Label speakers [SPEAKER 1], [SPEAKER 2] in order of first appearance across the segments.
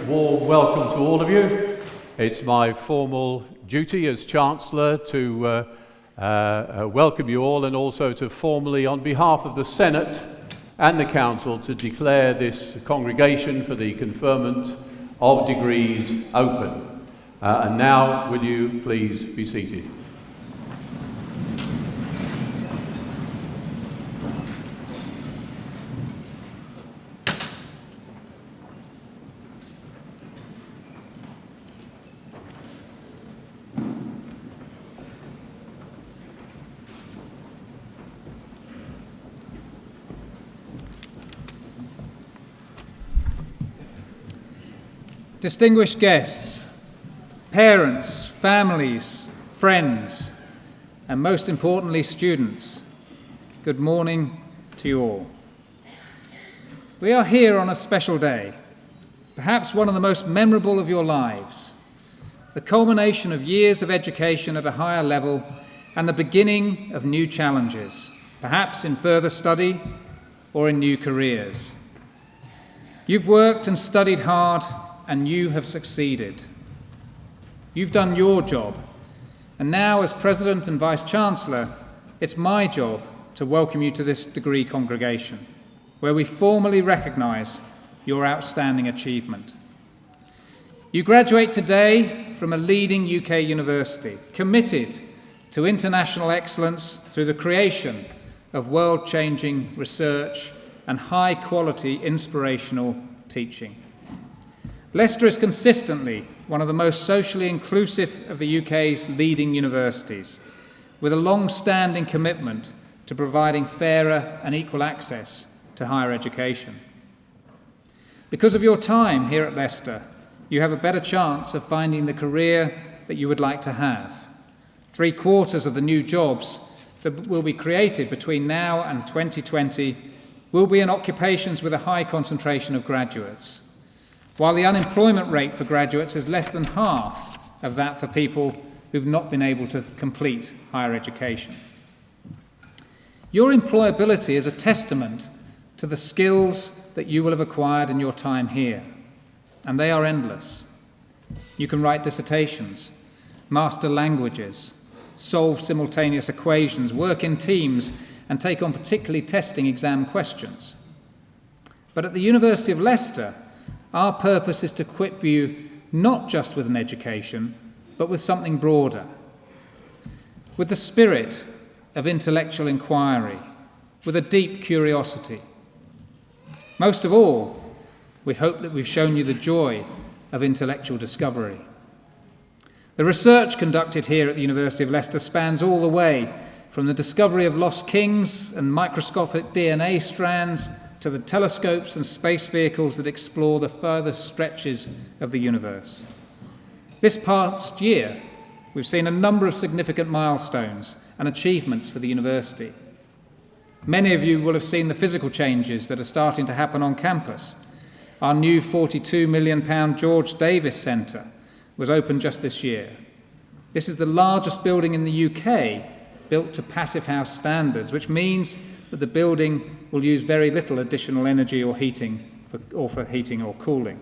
[SPEAKER 1] warm welcome to all of you. It's my formal duty as Chancellor to welcome you all, and also to formally, on behalf of the Senate and the Council, to declare this congregation for the conferment of degrees open. And now, will you please be seated?
[SPEAKER 2] Distinguished guests, parents, families, friends, and most importantly, students, good morning to you all. We are here on a special day, perhaps one of the most memorable of your lives, the culmination of years of education at a higher level and the beginning of new challenges, perhaps in further study or in new careers. You've worked and studied hard, and you have succeeded. You've done your job, and now as President and Vice-Chancellor, it's my job to welcome you to this degree congregation, where we formally recognise your outstanding achievement. You graduate today from a leading UK university, committed to international excellence through the creation of world-changing research and high-quality inspirational teaching. Leicester is consistently one of the most socially inclusive of the UK's leading universities, with a long-standing commitment to providing fairer and equal access to higher education. Because of your time here at Leicester, you have a better chance of finding the career that you would like to have. 3/4 of the new jobs that will be created between now and 2020 will be in occupations with a high concentration of graduates, while the unemployment rate for graduates is less than half of that for people who've not been able to complete higher education. Your employability is a testament to the skills that you will have acquired in your time here, and they are endless. You can write dissertations, master languages, solve simultaneous equations, work in teams, and take on particularly testing exam questions. But at the University of Leicester, our purpose is to equip you not just with an education, but with something broader, with the spirit of intellectual inquiry, with a deep curiosity. Most of all, we hope that we've shown you the joy of intellectual discovery. The research conducted here at the University of Leicester spans all the way from the discovery of lost kings and microscopic DNA strands to the telescopes and space vehicles that explore the furthest stretches of the universe. This past year, we've seen a number of significant milestones and achievements for the university. Many of you will have seen the physical changes that are starting to happen on campus. Our new £42 million George Davis Centre was opened just this year. This is the largest building in the UK built to Passive House standards, which means that the building will use very little additional energy or heating for heating or cooling.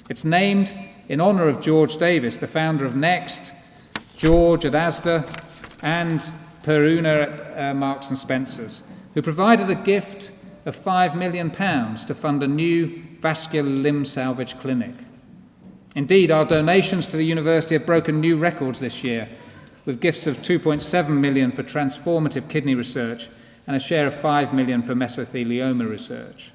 [SPEAKER 2] It's named in honour of George Davis, the founder of Next, George at Asda, and Per Una at Marks and Spencer's, who provided a gift of £5 million to fund a new vascular limb salvage clinic. Indeed, our donations to the university have broken new records this year, with gifts of £2.7 million for transformative kidney research and a share of £5 million for mesothelioma research.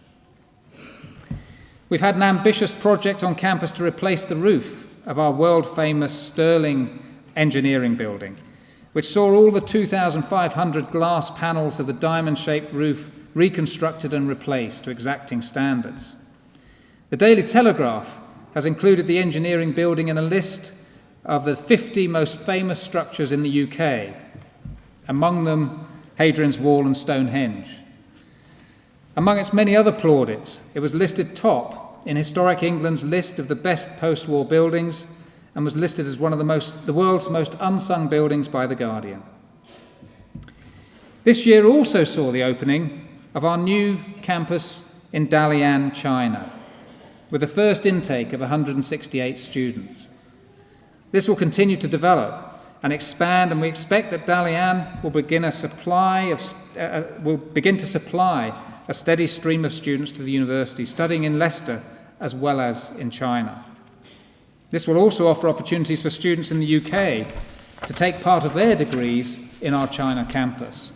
[SPEAKER 2] We've had an ambitious project on campus to replace the roof of our world-famous Stirling engineering building, which saw all the 2,500 glass panels of the diamond-shaped roof reconstructed and replaced to exacting standards. The Daily Telegraph has included the engineering building in a list of the 50 most famous structures in the UK, among them Hadrian's Wall and Stonehenge. Among its many other plaudits, it was listed top in Historic England's list of the best post-war buildings and was listed as one of the world's most unsung buildings by The Guardian. This year also saw the opening of our new campus in Dalian, China. with the first intake of 168 students. This will continue to develop and expand, and we expect that Dalian will begin to supply a steady stream of students to the university, studying in Leicester as well as in China. This will also offer opportunities for students in the UK to take part of their degrees in our China campus.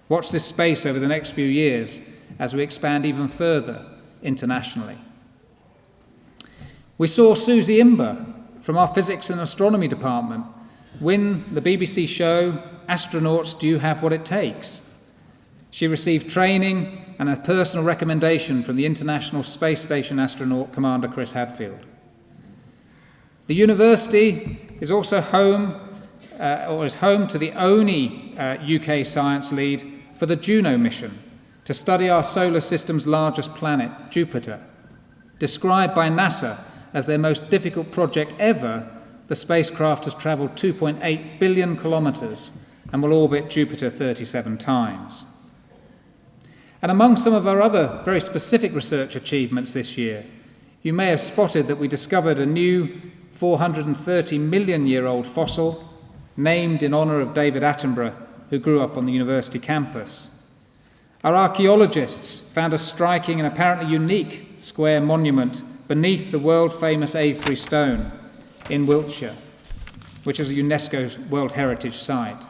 [SPEAKER 2] Watch this space over the next few years as we expand even further internationally. We saw Susie Imber from our Physics and Astronomy department win the BBC show Astronauts Do You Have What It Takes? She received training and a personal recommendation from the International Space Station astronaut Commander Chris Hadfield. The university is also home to the only UK science lead for the Juno mission to study our solar system's largest planet, Jupiter. Described by NASA as their most difficult project ever, the spacecraft has travelled 2.8 billion kilometres and will orbit Jupiter 37 times. And among some of our other very specific research achievements this year, you may have spotted that we discovered a new 430 million-year-old fossil named in honour of David Attenborough, who grew up on the university campus. Our archaeologists found a striking and apparently unique square monument beneath the world-famous Avebury Stone in Wiltshire, which is a UNESCO World Heritage Site.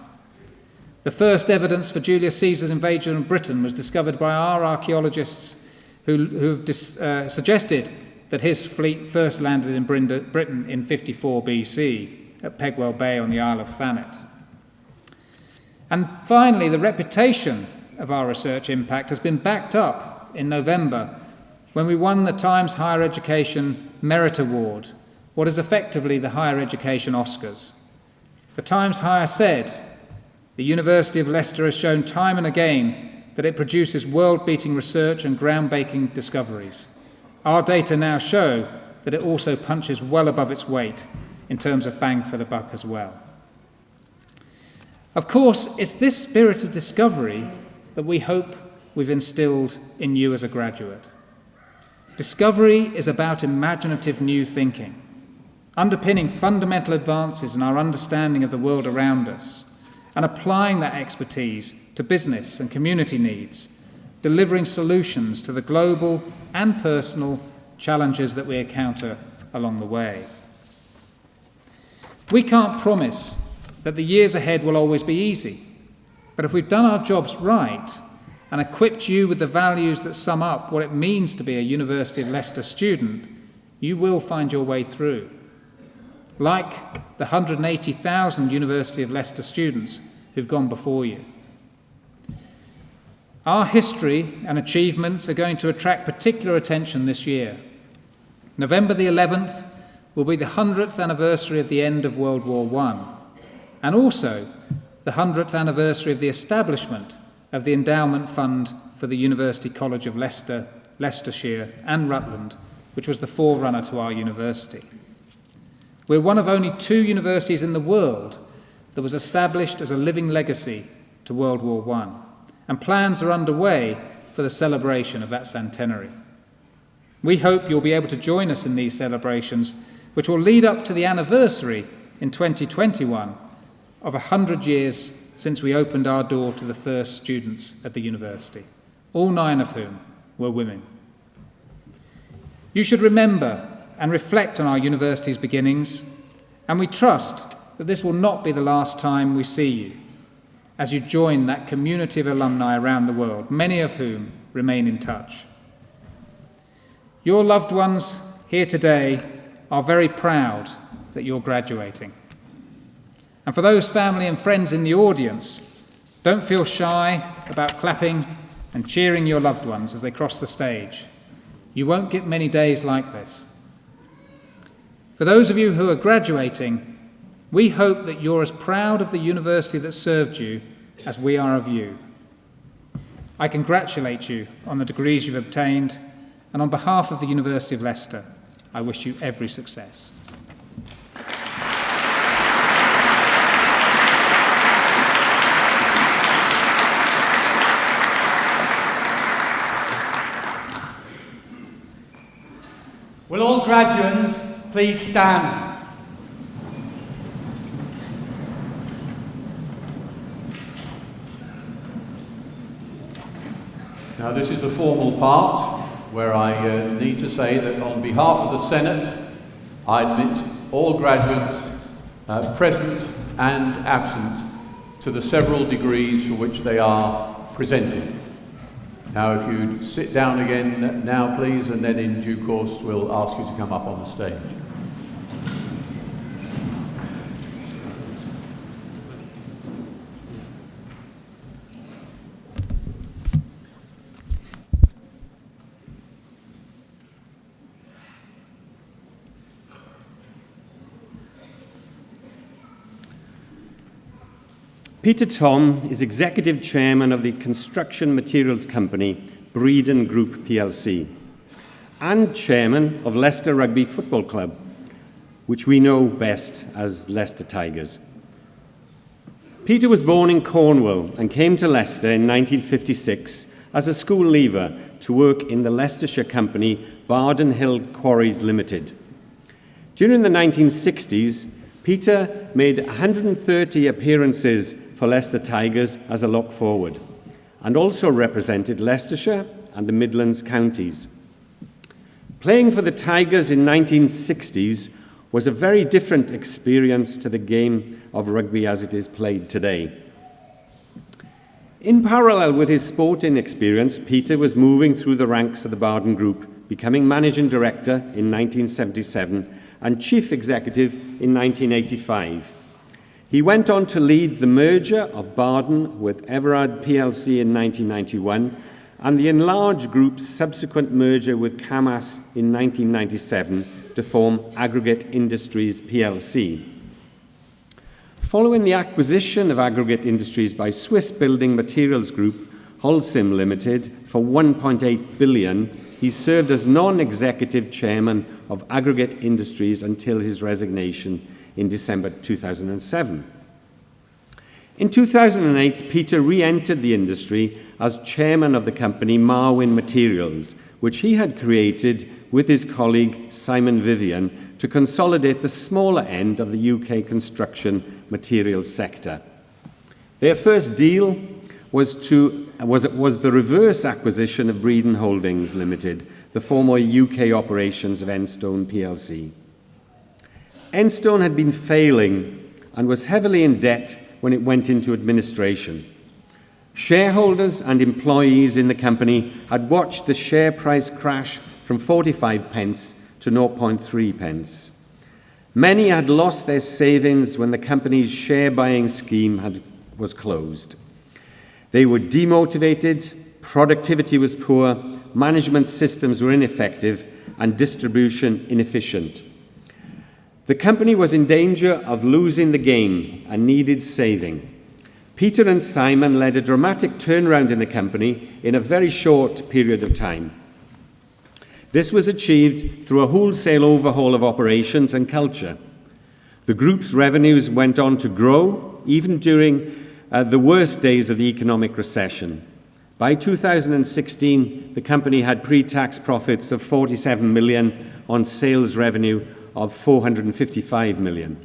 [SPEAKER 2] The first evidence for Julius Caesar's invasion of Britain was discovered by our archaeologists who've suggested that his fleet first landed in Britain in 54 BC at Pegwell Bay on the Isle of Thanet. And finally, the reputation of our research impact has been backed up in November when we won the Times Higher Education Merit Award, what is effectively the Higher Education Oscars. The Times Higher said, "The University of Leicester has shown time and again that it produces world-beating research and groundbreaking discoveries. Our data now show that it also punches well above its weight in terms of bang for the buck as well." Of course, it's this spirit of discovery that we hope we've instilled in you as a graduate. Discovery is about imaginative new thinking, underpinning fundamental advances in our understanding of the world around us, and applying that expertise to business and community needs, delivering solutions to the global and personal challenges that we encounter along the way. We can't promise that the years ahead will always be easy, but if we've done our jobs right and equipped you with the values that sum up what it means to be a University of Leicester student, you will find your way through. Like the 180,000 University of Leicester students who've gone before you. Our history and achievements are going to attract particular attention this year. November the 11th will be the 100th anniversary of the end of World War I, and also the 100th anniversary of the establishment of the Endowment Fund for the University College of Leicester, Leicestershire and Rutland, which was the forerunner to our university. We're one of only 2 universities in the world that was established as a living legacy to World War I, and plans are underway for the celebration of that centenary. We hope you'll be able to join us in these celebrations, which will lead up to the anniversary in 2021 of 100 years since we opened our door to the first students at the university, all 9 of whom were women. You should remember and reflect on our university's beginnings, and we trust that this will not be the last time we see you as you join that community of alumni around the world, many of whom remain in touch. Your loved ones here today are very proud that you're graduating. And for those family and friends in the audience, don't feel shy about clapping and cheering your loved ones as they cross the stage. You won't get many days like this. For those of you who are graduating, we hope that you're as proud of the university that served you as we are of you. I congratulate you on the degrees you've obtained, and on behalf of the University of Leicester, I wish you every success.
[SPEAKER 3] Will all graduates please stand?
[SPEAKER 1] Now this is the formal part where I need to say that on behalf of the Senate, I admit all graduates present and absent to the several degrees for which they are presented. Now if you'd sit down again now please, and then in due course we'll ask you to come up on the stage.
[SPEAKER 4] Peter Thom is Executive Chairman of the construction materials company Breeden Group plc and Chairman of Leicester Rugby Football Club, which we know best as Leicester Tigers. Peter was born in Cornwall and came to Leicester in 1956 as a school leaver to work in the Leicestershire company Barden Hill Quarries Limited. During the 1960s, Peter made 130 appearances for Leicester Tigers as a lock forward, and also represented Leicestershire and the Midlands counties. Playing for the Tigers in 1960s was a very different experience to the game of rugby as it is played today. In parallel with his sporting experience, Peter was moving through the ranks of the Barden Group, becoming managing director in 1977 and chief executive in 1985. He went on to lead the merger of Barden with Everard plc in 1991 and the enlarged group's subsequent merger with Camas in 1997 to form Aggregate Industries plc. Following the acquisition of Aggregate Industries by Swiss building materials group Holcim Limited for 1.8 billion, he served as non-executive chairman of Aggregate Industries until his resignation in December 2007. In 2008, Peter re-entered the industry as chairman of the company Marwin Materials, which he had created with his colleague Simon Vivian to consolidate the smaller end of the UK construction materials sector. Their first deal was the reverse acquisition of Breeden Holdings Limited, the former UK operations of Enstone plc. Enstone had been failing and was heavily in debt when it went into administration. Shareholders and employees in the company had watched the share price crash from 45 pence to 0.3 pence. Many had lost their savings when the company's share buying scheme was closed. They were demotivated, productivity was poor, management systems were ineffective, and distribution inefficient. The company was in danger of losing the game and needed saving. Peter and Simon led a dramatic turnaround in the company in a very short period of time. This was achieved through a wholesale overhaul of operations and culture. The group's revenues went on to grow even during the worst days of the economic recession. By 2016, the company had pre-tax profits of 47 million on sales revenue of 455 million.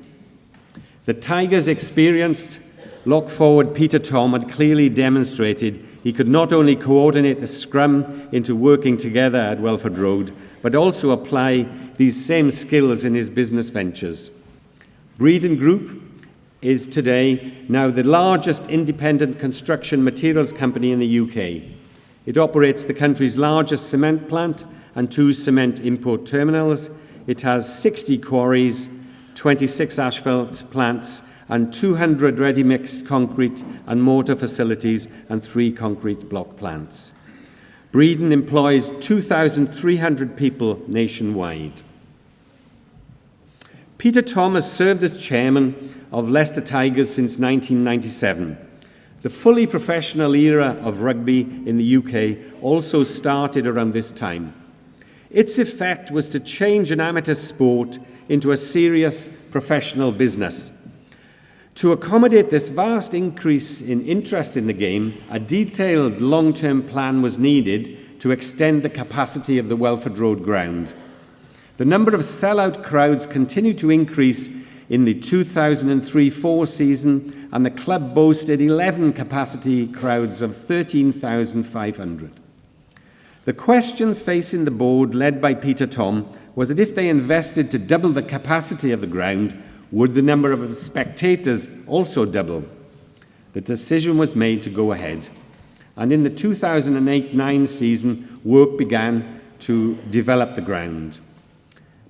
[SPEAKER 4] The Tigers' experienced lock forward Peter Thom had clearly demonstrated he could not only coordinate the scrum into working together at Welford Road, but also apply these same skills in his business ventures. Breeden Group is today now the largest independent construction materials company in the UK. It operates the country's largest cement plant and 2 cement import terminals. It has 60 quarries, 26 asphalt plants, and 200 ready-mixed concrete and mortar facilities and 3 concrete block plants. Breeden employs 2,300 people nationwide. Peter Thom has served as chairman of Leicester Tigers since 1997. The fully professional era of rugby in the UK also started around this time. Its effect was to change an amateur sport into a serious professional business. To accommodate this vast increase in interest in the game, a detailed long-term plan was needed to extend the capacity of the Welford Road ground. The number of sellout crowds continued to increase in the 2003-04 season, and the club boasted 11 capacity crowds of 13,500. The question facing the board, led by Peter Tom, was that if they invested to double the capacity of the ground, would the number of spectators also double? The decision was made to go ahead, and in the 2008-09 season, work began to develop the ground.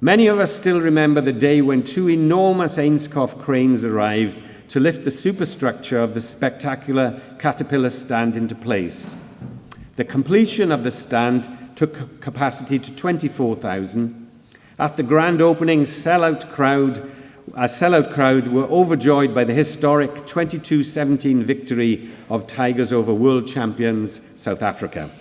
[SPEAKER 4] Many of us still remember the day when 2 enormous Ainscough cranes arrived to lift the superstructure of the spectacular Caterpillar stand into place. The completion of the stand took capacity to 24,000. At the grand opening, a sellout crowd were overjoyed by the historic 22-17 victory of Tigers over world champions South Africa.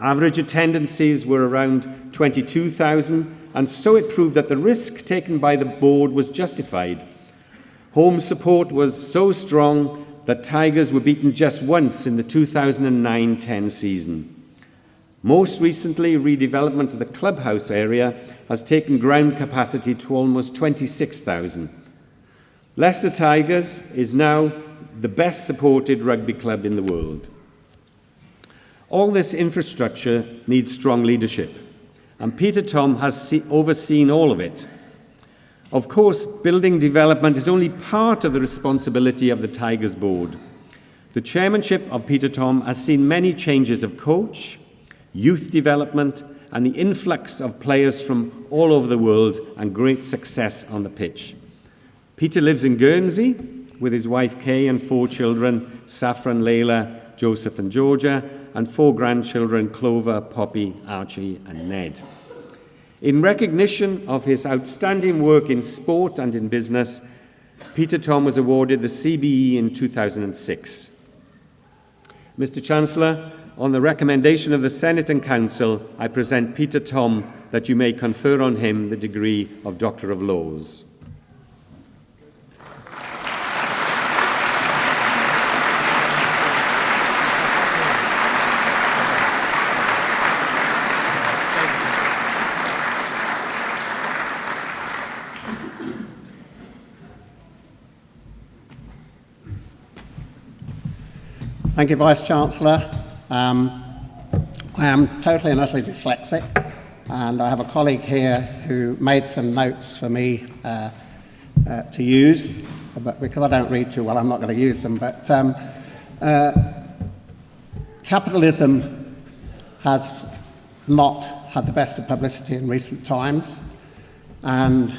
[SPEAKER 4] Average attendances were around 22,000, and so it proved that the risk taken by the board was justified. Home support was so strong that Tigers were beaten just once in the 2009-10 season. Most recently, redevelopment of the clubhouse area has taken ground capacity to almost 26,000. Leicester Tigers is now the best supported rugby club in the world. All this infrastructure needs strong leadership, and Peter Tom has overseen all of it. Of course, building development is only part of the responsibility of the Tigers board. The chairmanship of Peter Tom has seen many changes of coach, youth development, and the influx of players from all over the world and great success on the pitch. Peter lives in Guernsey with his wife Kay and 4 children, Saffron, Layla, Joseph and Georgia, and 4 grandchildren, Clover, Poppy, Archie and Ned. In recognition of his outstanding work in sport and in business, Peter Tom was awarded the CBE in 2006. Mr. Chancellor, on the recommendation of the Senate and Council, I present Peter Tom that you may confer on him the degree of Doctor of Laws.
[SPEAKER 5] Thank you, Vice-Chancellor. I am totally and utterly dyslexic, and I have a colleague here who made some notes for me to use, but because I don't read too well, I'm not going to use them. But capitalism has not had the best of publicity in recent times, and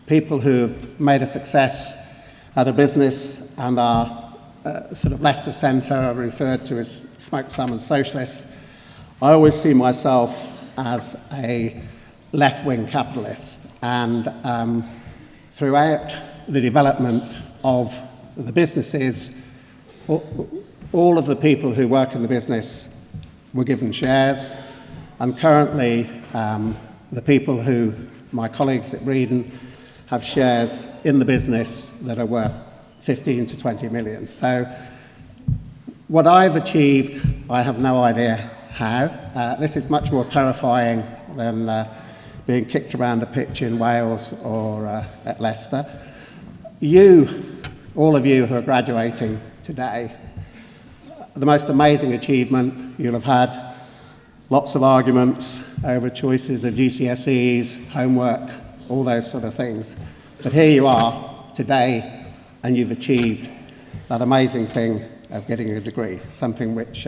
[SPEAKER 5] people who have made a success at a business and are sort of left of centre are referred to as smoked salmon socialists. I always see myself as a left-wing capitalist, and throughout the development of the businesses, all of the people who work in the business were given shares, and currently the people who, my colleagues at Breeden, have shares in the business that are worth 15 to 20 million. So what I've achieved, I have no idea how. This is much more terrifying than being kicked around a pitch in Wales or at Leicester. All of you who are graduating today, the most amazing achievement. You'll have had lots of arguments over choices of GCSEs, homework, all those sort of things. But here you are today, and you've achieved that amazing thing of getting a degree, something which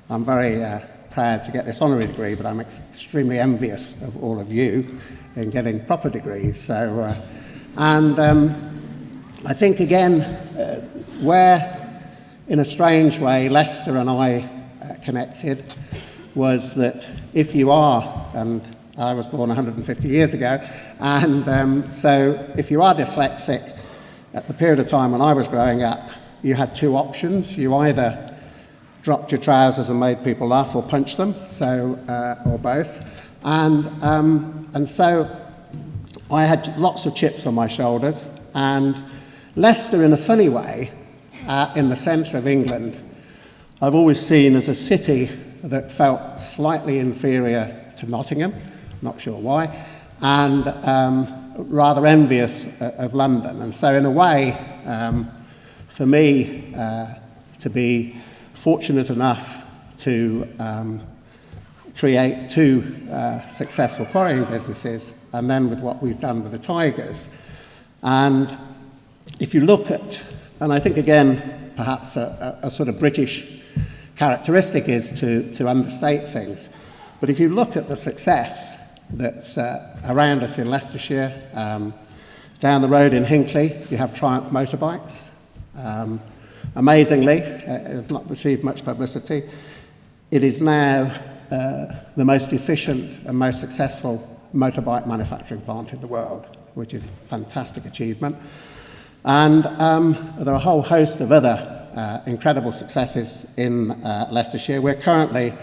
[SPEAKER 5] I'm very proud to get this honorary degree, but I'm extremely envious of all of you in getting proper degrees. So, I think again, where in a strange way Leicester and I connected was that if you are, and I was born 150 years ago, and so if you are dyslexic, at the period of time when I was growing up, you had 2 options. You either dropped your trousers and made people laugh, or punched them, or both. And so I had lots of chips on my shoulders, and Leicester, in a funny way, in the centre of England, I've always seen as a city that felt slightly inferior to Nottingham, not sure why, and rather envious of London. And so in a way, for me to be fortunate enough to create two successful quarrying businesses, and then with what we've done with the Tigers. And if you look at, and I think again, perhaps a sort of British characteristic is to understate things, but if you look at the success that's around us in Leicestershire, down the road in Hinckley, you have Triumph motorbikes. Amazingly, it's not received much publicity. It is now the most efficient and most successful motorbike manufacturing plant in the world, which is a fantastic achievement. And there are a whole host of other incredible successes in Leicestershire. We're currently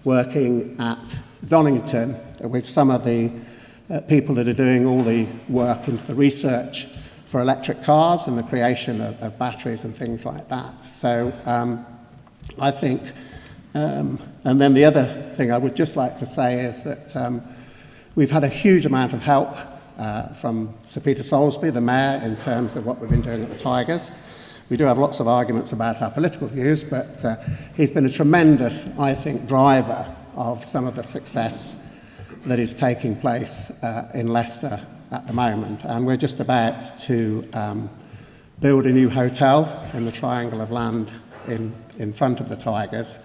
[SPEAKER 5] working at Donington with some of the people that are doing all the work into the research for electric cars and the creation of batteries and things like that. So I think, and then the other thing I would just like to say is that we've had a huge amount of help from Sir Peter Soulsby, the Mayor, in terms of what we've been doing at the Tigers. We do have lots of arguments about our political views, but he's been a tremendous, I think, driver of some of the success that is taking place in Leicester at the moment. And we're just about to build a new hotel in the triangle of land in front of the Tigers.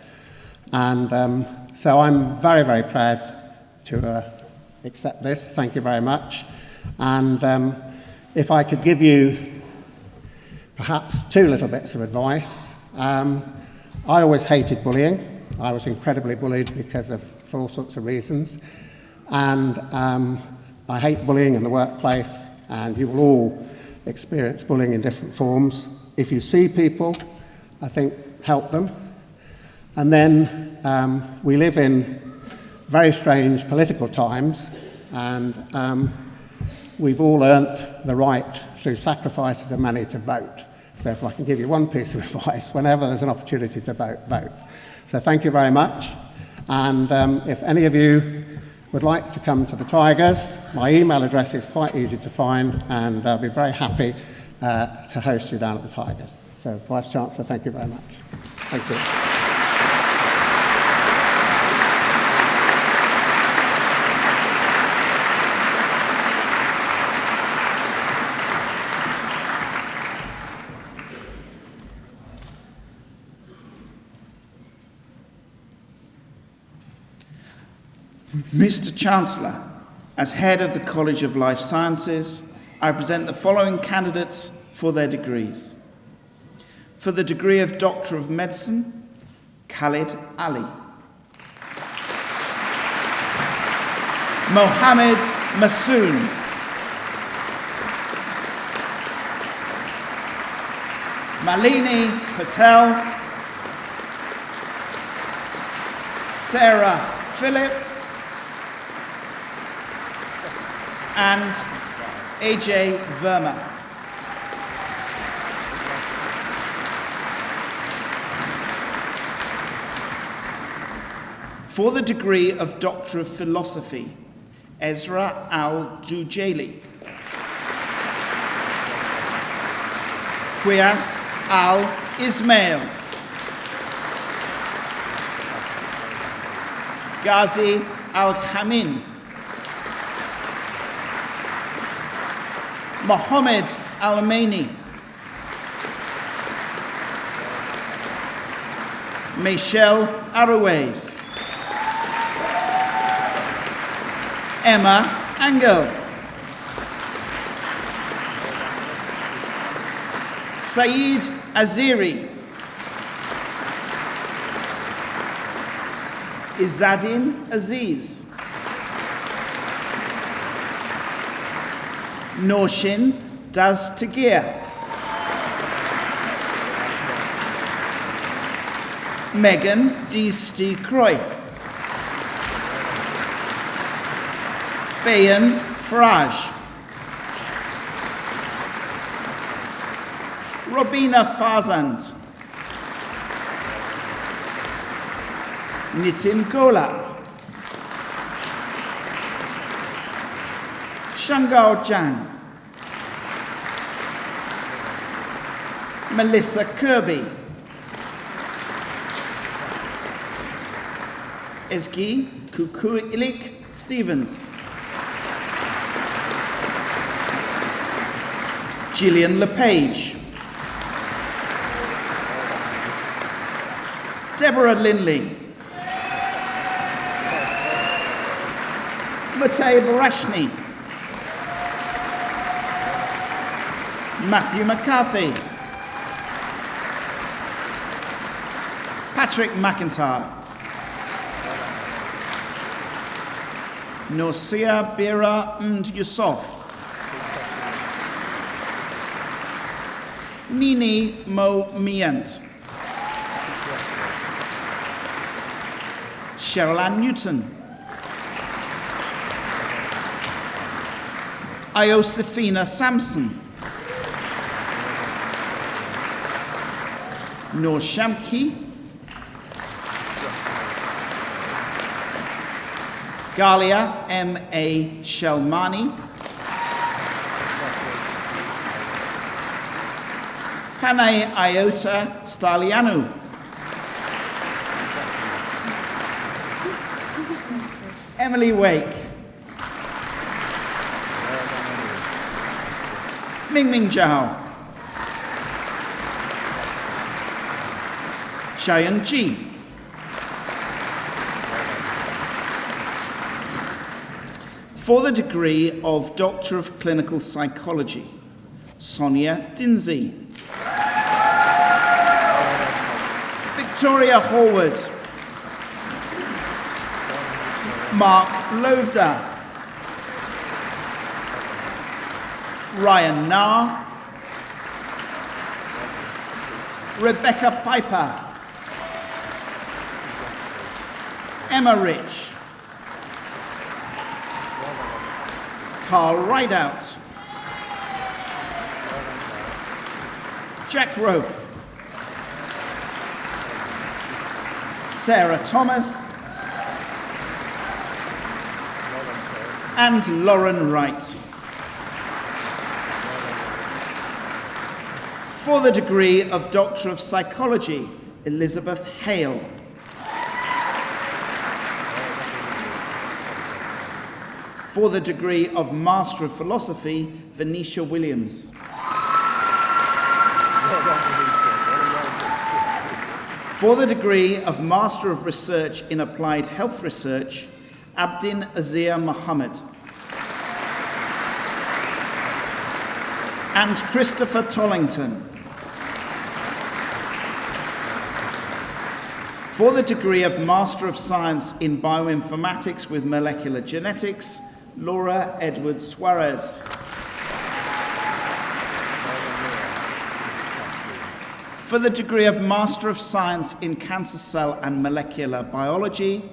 [SPEAKER 5] And so I'm very, very proud to accept this. Thank you very much. And if I could give you perhaps two little bits of advice. I always hated bullying. I was incredibly bullied for all sorts of reasons. And I hate bullying in the workplace, and you will all experience bullying in different forms. If you see people, I think, help them. And then we live in very strange political times, and we've all earned the right, through sacrifices of money, to vote. So if I can give you one piece of advice, whenever there's an opportunity to vote, vote. So thank you very much. And if any of you would like to come to the Tigers, my email address is quite easy to find, and I'll be very happy to host you down at the Tigers. So, Vice-Chancellor, thank you very much. Thank you.
[SPEAKER 6] Mr. Chancellor, as head of the College of Life Sciences, I present the following candidates for their degrees. For the degree of Doctor of Medicine, Khalid Ali. Mohammed Masoon. Malini Patel. Sarah Phillip. And AJ Verma. For the degree of Doctor of Philosophy, Ezra Al-Dujaili. Qiyas Al-Ismail. Ghazi Al-Khamin. Mohammed Al-Maini. Michelle Arouez. Emma Angel. Saeed Aziri. Izzadin Aziz. Norshin Daztagir. Megan D. Croy. Bayan Faraj. Robina Farzand. Nitin Gola. Shangao Zhang. Melissa Kirby. Ezgi Kukuilik Stevens. Gillian LePage. Deborah Linley. Matej Barashny. Matthew McCarthy. Patrick McIntyre. Nosia Bira and Yusuf. Nini Mo Mient. Cheryl Ann Newton. Iosefina Sampson. Noor Shamki. Galia M.A. Shelmani. Panay Iota Stalianu. Emily Wake. Mingming Zhao. Xiaoyan Ji. For the degree of Doctor of Clinical Psychology, Sonia Dinsey. Victoria Horwood. Mark Lovda. Ryan Nahr. Rebecca Piper. Emma Rich. Carl Rideout. Jack Rofe. Sarah Thomas. And Lauren Wright. For the degree of Doctor of Psychology, Elizabeth Hale. For the degree of Master of Philosophy, Venetia Williams. For the degree of Master of Research in Applied Health Research, Abdin Azir Muhammad. And Christopher Tollington. For the degree of Master of Science in Bioinformatics with Molecular Genetics, Laura Edwards Suarez. For the degree of Master of Science in Cancer Cell and Molecular Biology,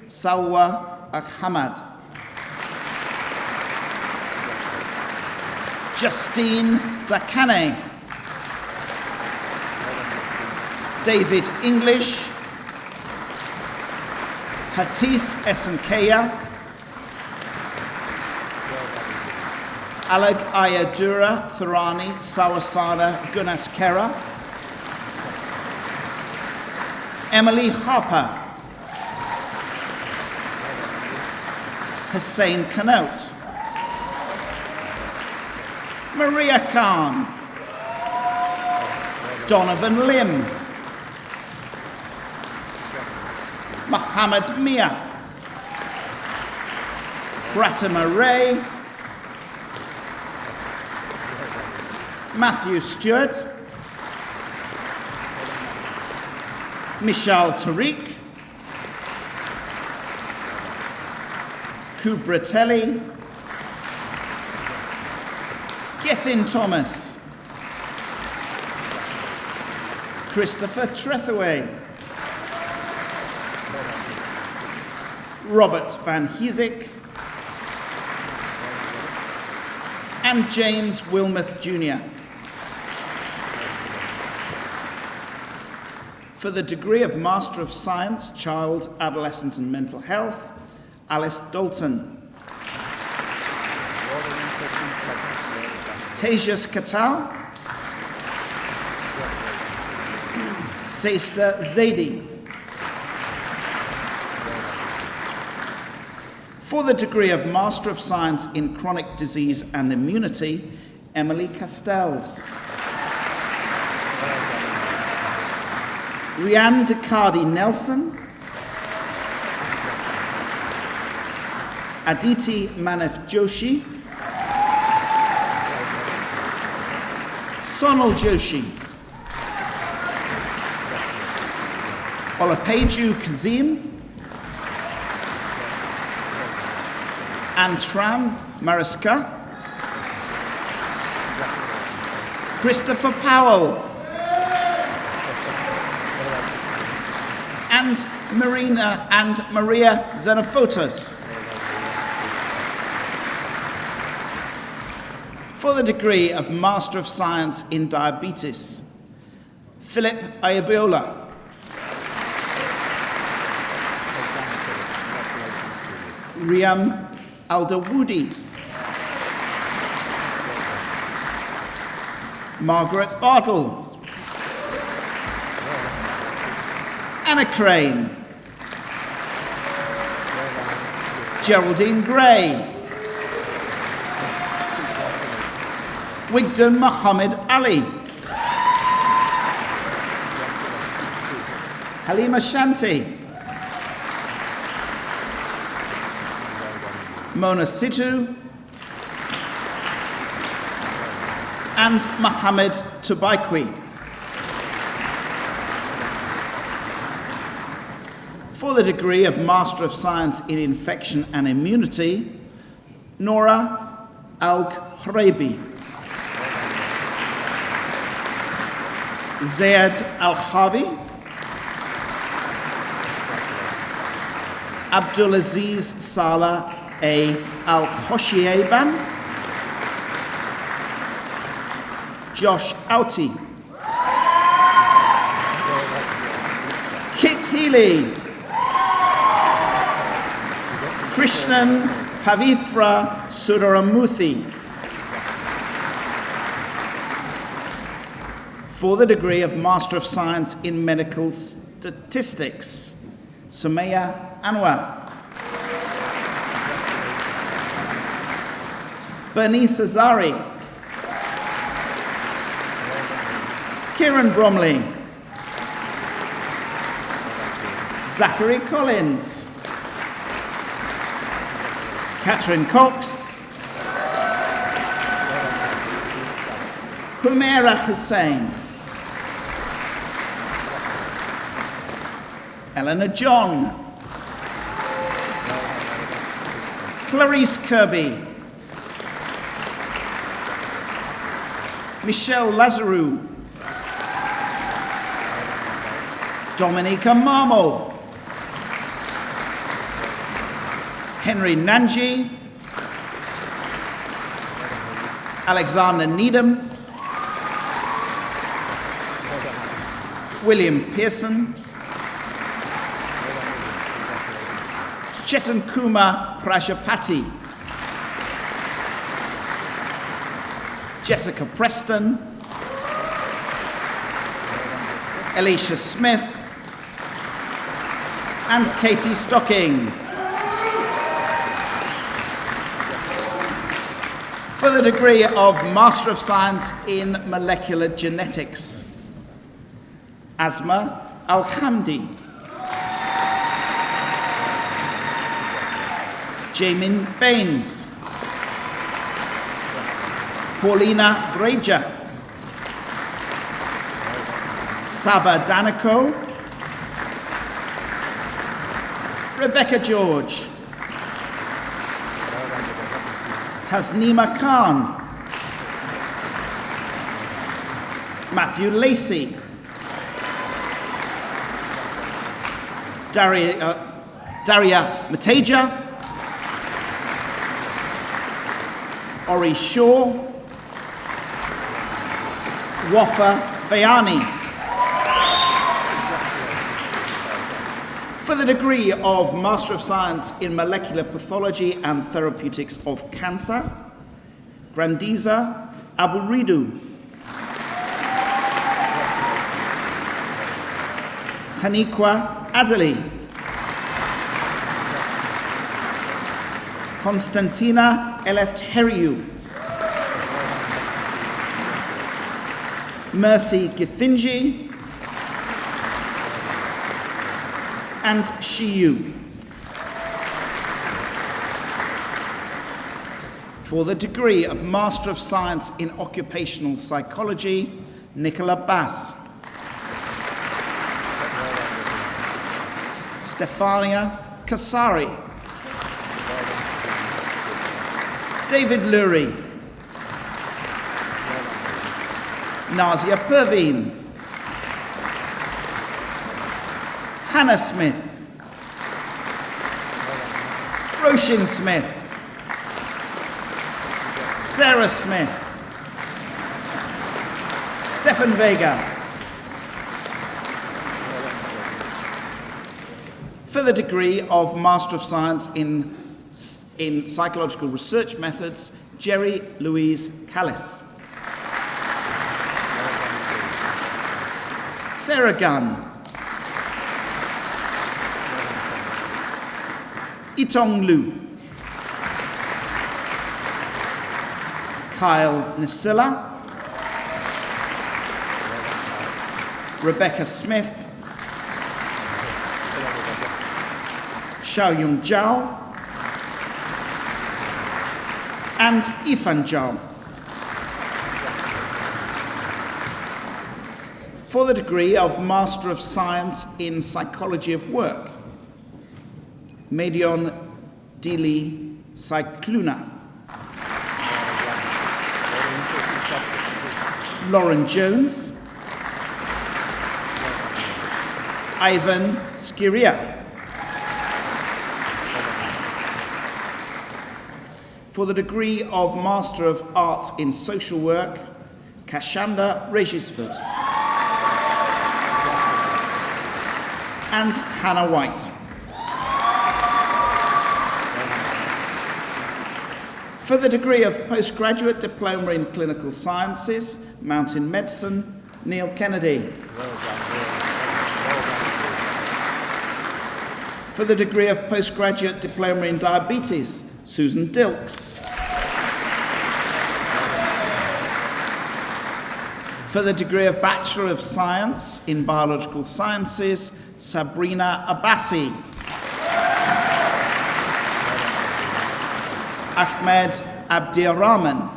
[SPEAKER 6] Salwa Ahmad. Justine Dakane. David English. Hatis Esenkeya. Alag Ayadura Thurani Sawasada Gunaskera. Emily Harper. Hussein Kanout. Maria Khan. Donovan Lim. Mohammed Mia. Pratima Ray. Matthew Stewart. Michal Tariq. Kubratelli. Gethin Thomas. Christopher Trethaway. Robert Van Heesik. And James Wilmoth Jr. For the degree of Master of Science, Child, Adolescent and Mental Health, Alice Dalton. Tejas Katal, Sester Zaidi. For the degree of Master of Science in Chronic Disease and Immunity, Emily Castells. Rianne Decardi Nelson, Aditi Manef Joshi, Sonal Joshi, Olapeju Kazim, Antram Mariska, Christopher Powell, and Marina and Maria Xenophotos. For the degree of Master of Science in Diabetes, Philip Ayabiola, Riam Aldawoodi, Margaret Bartle, Anna Crane, Geraldine Gray, Wigden Muhammad Ali, Halima Shanti, Mona Situ, and Mohammed Tubaikwi. For the degree of Master of Science in Infection and Immunity, Nora Al-Khreibi, Zayed Al-Khabi, Abdulaziz Salah A. Al-Khoshieban, Josh Outie, Kit Healy, Krishnan Pavithra Sudaramuthi. For the degree of Master of Science in Medical Statistics, Sumaya Anwar, Bernice Azari, Kieran Bromley, Zachary Collins, Catherine Cox, Humaira Hussain, Eleanor John, Clarice Kirby, Michelle Lazarou, Dominica Marmo, Henry Nanji, Alexander Needham, William Pearson, Chetan Kumar Prajapati, Jessica Preston, Alicia Smith, and Katie Stocking. For the degree of Master of Science in Molecular Genetics, Asma Al-Hamdi, Jamin Baines, Paulina Breja, Saba Danico, Rebecca George, Tasnima Khan, Matthew Lacey, Daria Mateja, Ori Shaw, Wafa Fayani. For the degree of Master of Science in Molecular Pathology and Therapeutics of Cancer, Grandiza Aburidu, Taniqua Adeli, Konstantina Eleftheriou, Mercy Githinji, and Shiyu. For the degree of Master of Science in Occupational Psychology, Nicola Bass, Stefania Kasari, David Lurie, Nazia Perveen, Hannah Smith, Roshin Smith, Sarah Smith, Stefan Vega. For the degree of Master of Science in Psychological Research Methods, Jerry Louise Callis. Sarah Gunn, Itong Lu, Kyle Nisilla, Rebecca Smith, Xiaoyong Zhao, and Ifan Zhao. For the degree of Master of Science in Psychology of Work, Medion Dili Cycluna, Lauren Jones, Ivan Skiria. For the degree of Master of Arts in Social Work, Kashanda Regisford and Hannah White. For the degree of Postgraduate Diploma in Clinical Sciences, Mountain Medicine, Neil Kennedy. For the degree of Postgraduate Diploma in Diabetes, Susan Dilks. For the degree of Bachelor of Science in Biological Sciences, Sabrina Abbasi. Ahmed Abdirahman.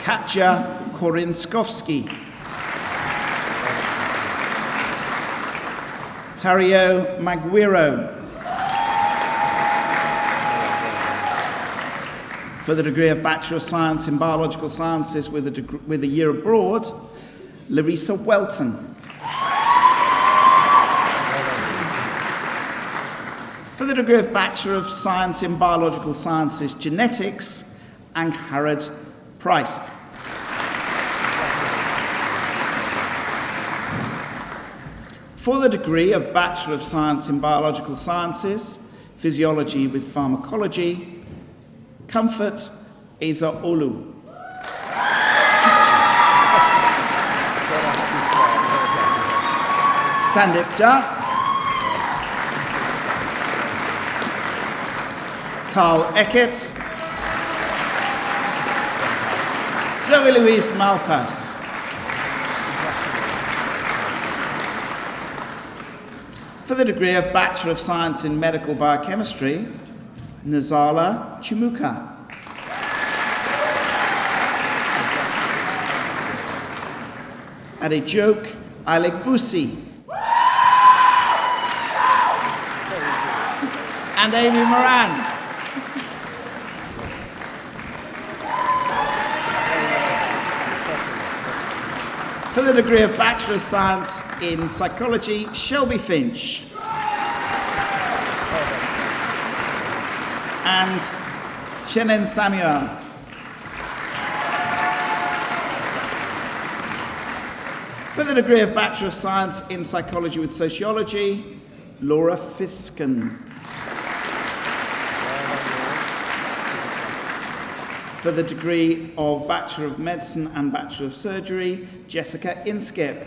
[SPEAKER 6] Katja Korinskowski. Tario Maguiro. For the degree of Bachelor of Science in Biological Sciences with a year abroad, Larissa Welton. For the degree of Bachelor of Science in Biological Sciences Genetics, Angharad Price. For the degree of Bachelor of Science in Biological Sciences, Physiology with Pharmacology, Comfort Eza Olu. Sandip Jha, Carl Eckert, Zoe Louise Malpass. For the degree of Bachelor of Science in Medical Biochemistry, Nazala Chimuka. Adejoke Alegbusi. And Amy Moran. For the degree of Bachelor of Science in Psychology, Shelby Finch. And Shenen Samuel. For the degree of Bachelor of Science in Psychology with Sociology, Laura Fisken. For the degree of Bachelor of Medicine and Bachelor of Surgery, Jessica Inskip.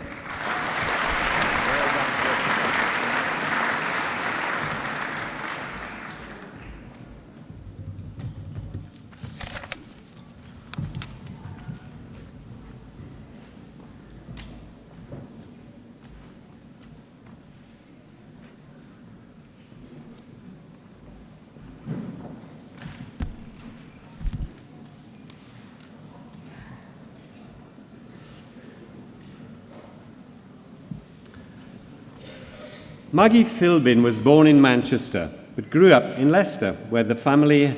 [SPEAKER 4] Maggie Philbin was born in Manchester, but grew up in Leicester, where the family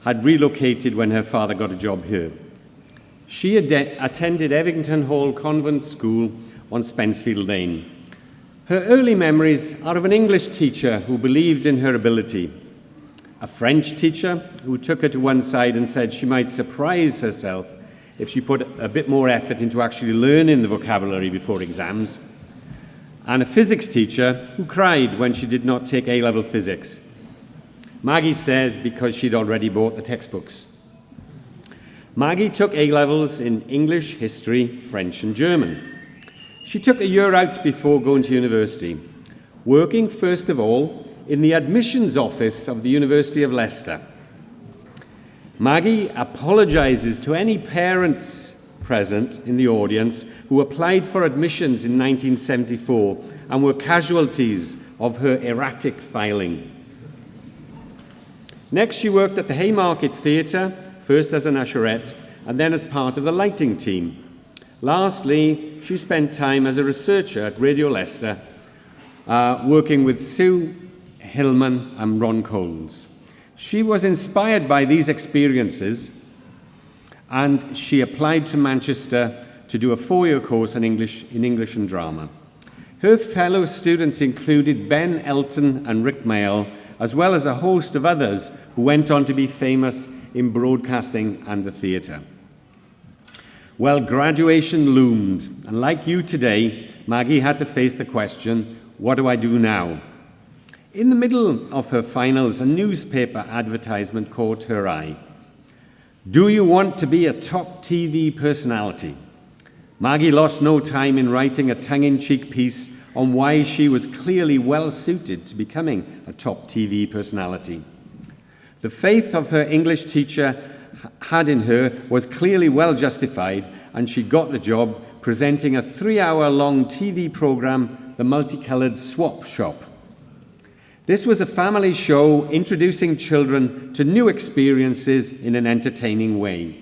[SPEAKER 4] had relocated when her father got a job here. She attended Evington Hall Convent School on Spencefield Lane. Her early memories are of an English teacher who believed in her ability, a French teacher who took her to one side and said she might surprise herself if she put a bit more effort into actually learning the vocabulary before exams, and a physics teacher who cried when she did not take A-level physics. Maggie says because she'd already bought the textbooks. Maggie took A-levels in English, history, French and German. She took a year out before going to university, working first of all in the admissions office of the University of Leicester. Maggie apologizes to any parents present in the audience who applied for admissions in 1974 and were casualties of her erratic filing. Next, she worked at the Haymarket Theatre, first as an usherette and then as part of the lighting team. Lastly, she spent time as a researcher at Radio Leicester, working with Sue Hillman and Ron Coles. She was inspired by these experiences, and she applied to Manchester to do a 4-year course in English and drama. Her fellow students included Ben Elton and Rick Mayall, as well as a host of others who went on to be famous in broadcasting and the theatre. Well, graduation loomed, and like you today, Maggie had to face the question, what do I do now? In the middle of her finals, a newspaper advertisement caught her eye. Do you want to be a top TV personality? Maggie lost no time in writing a tongue-in-cheek piece on why she was clearly well-suited to becoming a top TV personality. The faith of her English teacher had in her was clearly well justified, and she got the job presenting a 3-hour-long TV program, The Multicoloured Swap Shop. This was a family show introducing children to new experiences in an entertaining way.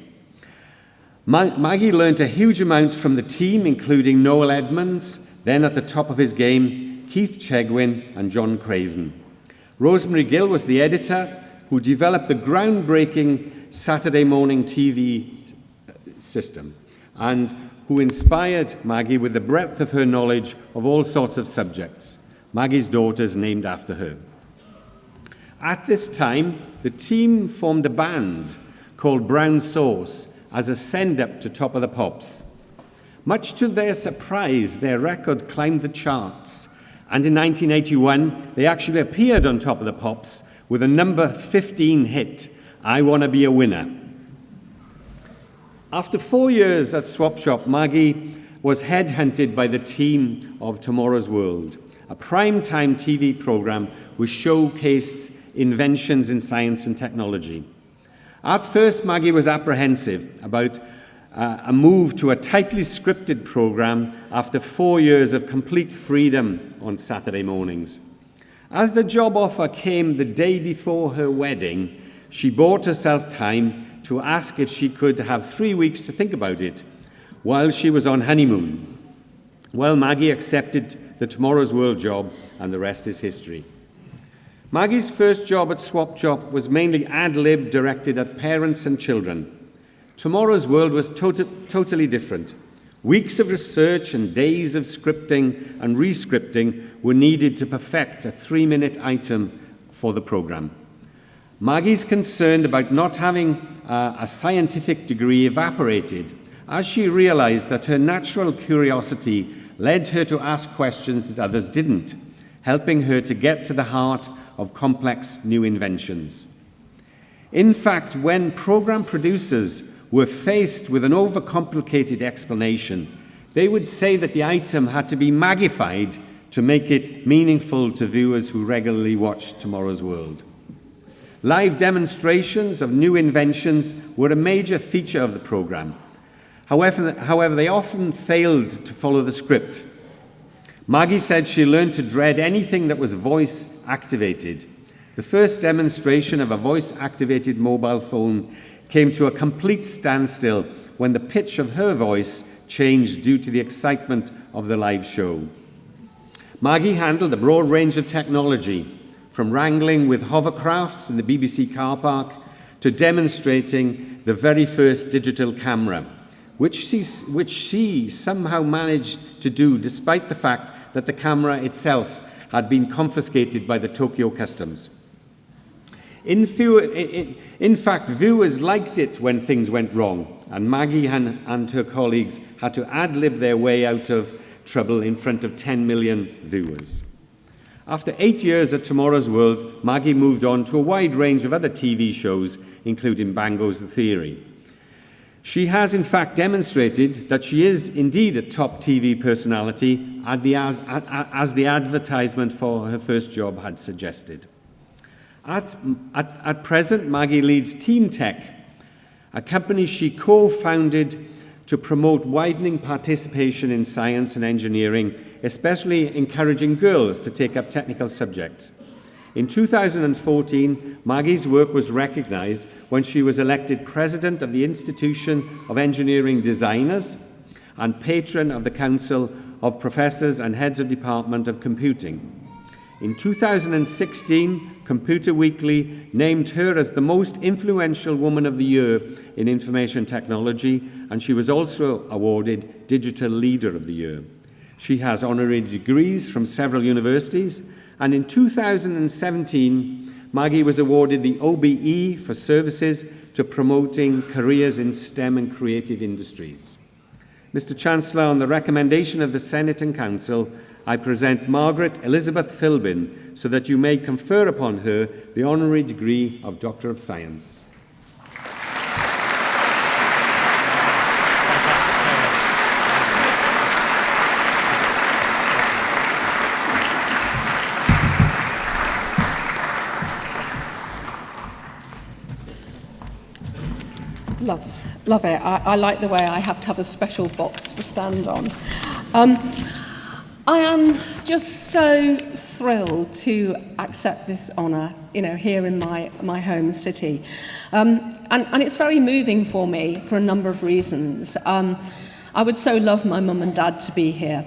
[SPEAKER 4] Maggie learned a huge amount from the team, including Noel Edmonds, then at the top of his game, Keith Chegwin and John Craven. Rosemary Gill was the editor who developed the groundbreaking Saturday morning TV system and who inspired Maggie with the breadth of her knowledge of all sorts of subjects. Maggie's daughter is named after her. At this time, the team formed a band called Brown Sauce as a send-up to Top of the Pops. Much to their surprise, their record climbed the charts, and in 1981, they actually appeared on Top of the Pops with a number 15 hit, I Wanna Be a Winner. After 4 years at Swap Shop, Maggie was headhunted by the team of Tomorrow's World, a prime-time TV program which showcased inventions in science and technology. At first, Maggie was apprehensive about a move to a tightly scripted program after 4 years of complete freedom on Saturday mornings. As the job offer came the day before her wedding, she bought herself time to ask if she could have 3 weeks to think about it while she was on honeymoon. Well, Maggie accepted the Tomorrow's World job, and the rest is history. Maggie's first job at Swap Shop was mainly ad-lib directed at parents and children. Tomorrow's World was totally different. Weeks of research and days of scripting and re-scripting were needed to perfect a 3-minute item for the program. Maggie's concern about not having a scientific degree evaporated as she realized that her natural curiosity led her to ask questions that others didn't, helping her to get to the heart of complex new inventions. In fact, when program producers were faced with an overcomplicated explanation, they would say that the item had to be magnified to make it meaningful to viewers who regularly watch Tomorrow's World. Live demonstrations of new inventions were a major feature of the program. However, they often failed to follow the script. Maggie said she learned to dread anything that was voice-activated. The first demonstration of a voice-activated mobile phone came to a complete standstill when the pitch of her voice changed due to the excitement of the live show. Maggie handled a broad range of technology, from wrangling with hovercrafts in the BBC car park to demonstrating the very first digital camera, which she somehow managed to do despite the fact that the camera itself had been confiscated by the Tokyo Customs. In fact, viewers liked it when things went wrong, and Maggie and her colleagues had to ad-lib their way out of trouble in front of 10 million viewers. After 8 years at Tomorrow's World, Maggie moved on to a wide range of other TV shows, including Bango's The Theory. She has, in fact, demonstrated that she is indeed a top TV personality, as the advertisement for her first job had suggested. At present, Maggie leads Team Tech, a company she co-founded to promote widening participation in science and engineering, especially encouraging girls to take up technical subjects. In 2014, Maggie's work was recognized when she was elected president of the Institution of Engineering Designers and patron of the Council of Professors and Heads of Department of Computing. In 2016, Computer Weekly named her as the most influential woman of the year in information technology, and she was also awarded Digital Leader of the Year. She has honorary degrees from several universities, and in 2017, Maggie was awarded the OBE for services to promoting careers in STEM and creative industries. Mr. Chancellor, on the recommendation of the Senate and Council, I present Margaret Elizabeth Philbin so that you may confer upon her the honorary degree of Doctor of Science.
[SPEAKER 7] Love it. I like the way I have to have a special box to stand on. I am just so thrilled to accept this honour, here in my home city. And it's very moving for me for a number of reasons. I would so love my mum and dad to be here.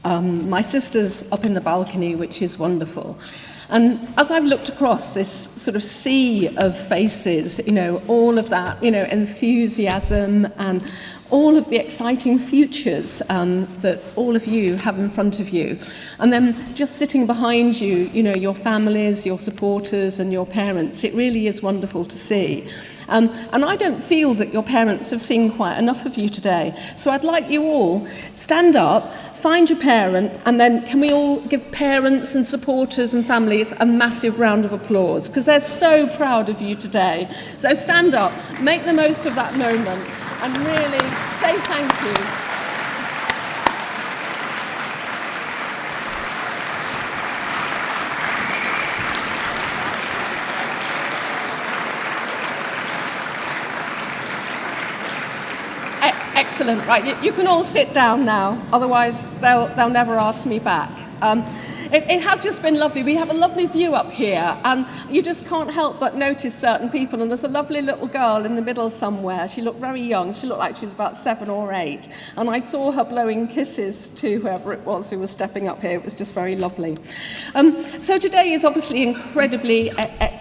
[SPEAKER 7] My sister's up in the balcony, which is wonderful. And as I've looked across this sort of sea of faces, all of that, enthusiasm and all of the exciting futures that all of you have in front of you. And then just sitting behind you, your families, your supporters and your parents, it really is wonderful to see. And I don't feel that your parents have seen quite enough of you today. So I'd like you all, stand up, find your parent, and then can we all give parents and supporters and families a massive round of applause, because they're so proud of you today. So stand up, make the most of that moment, and really say thank you. Excellent. Right, you can all sit down now. Otherwise, they'll never ask me back. It has just been lovely. We have a lovely view up here, and you just can't help but notice certain people. And there's a lovely little girl in the middle somewhere. She looked very young. She looked like she was about 7 or 8. And I saw her blowing kisses to whoever it was who was stepping up here. It was just very lovely. So today is obviously incredibly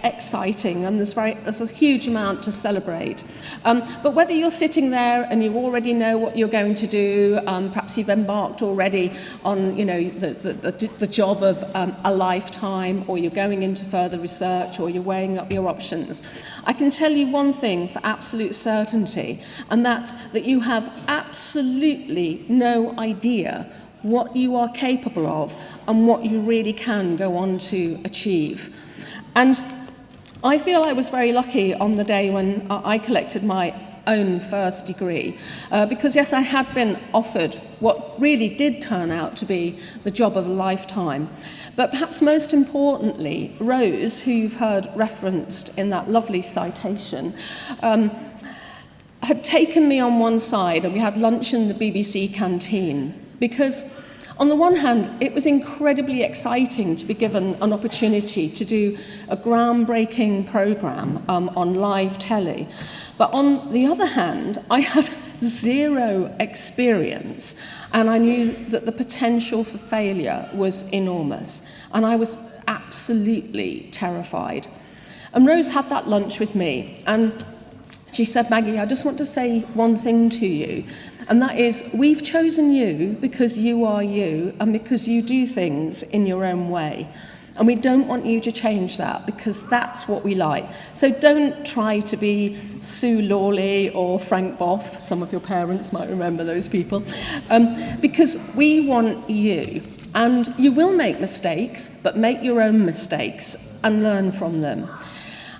[SPEAKER 7] exciting, and there's a huge amount to celebrate. But whether you're sitting there and you already know what you're going to do, perhaps you've embarked already on, the job of a lifetime, or you're going into further research, or you're weighing up your options, I can tell you one thing for absolute certainty, and that's that you have absolutely no idea what you are capable of and what you really can go on to achieve. And I feel I was very lucky on the day when I collected my own first degree, because yes, I had been offered what really did turn out to be the job of a lifetime. But perhaps most importantly, Rose, who you've heard referenced in that lovely citation, had taken me on one side, and we had lunch in the BBC canteen, because on the one hand, it was incredibly exciting to be given an opportunity to do a groundbreaking programme on live telly. But on the other hand, I had zero experience, and I knew that the potential for failure was enormous, and I was absolutely terrified. And Rose had that lunch with me, and she said, "Maggie, I just want to say one thing to you, and that is, we've chosen you because you are you and because you do things in your own way. And we don't want you to change that, because that's what we like. So don't try to be Sue Lawley or Frank Boff." Some of your parents might remember those people. Because we want you. And you will make mistakes, but make your own mistakes and learn from them.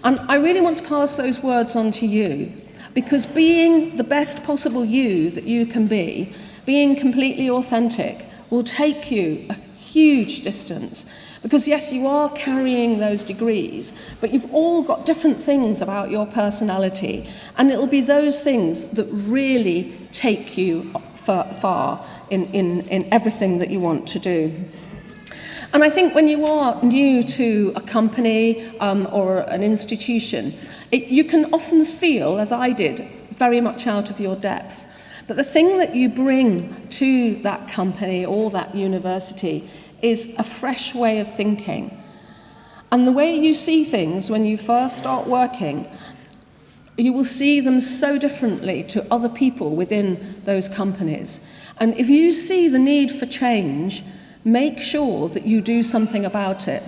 [SPEAKER 7] And I really want to pass those words on to you, because being the best possible you that you can be, being completely authentic, will take you a huge distance. Because yes, you are carrying those degrees, but you've all got different things about your personality, and it'll be those things that really take you far in everything that you want to do. And I think when you are new to a company or an institution, you can often feel, as I did, very much out of your depth. But the thing that you bring to that company or that university is a fresh way of thinking. And the way you see things when you first start working, you will see them so differently to other people within those companies. And if you see the need for change, make sure that you do something about it.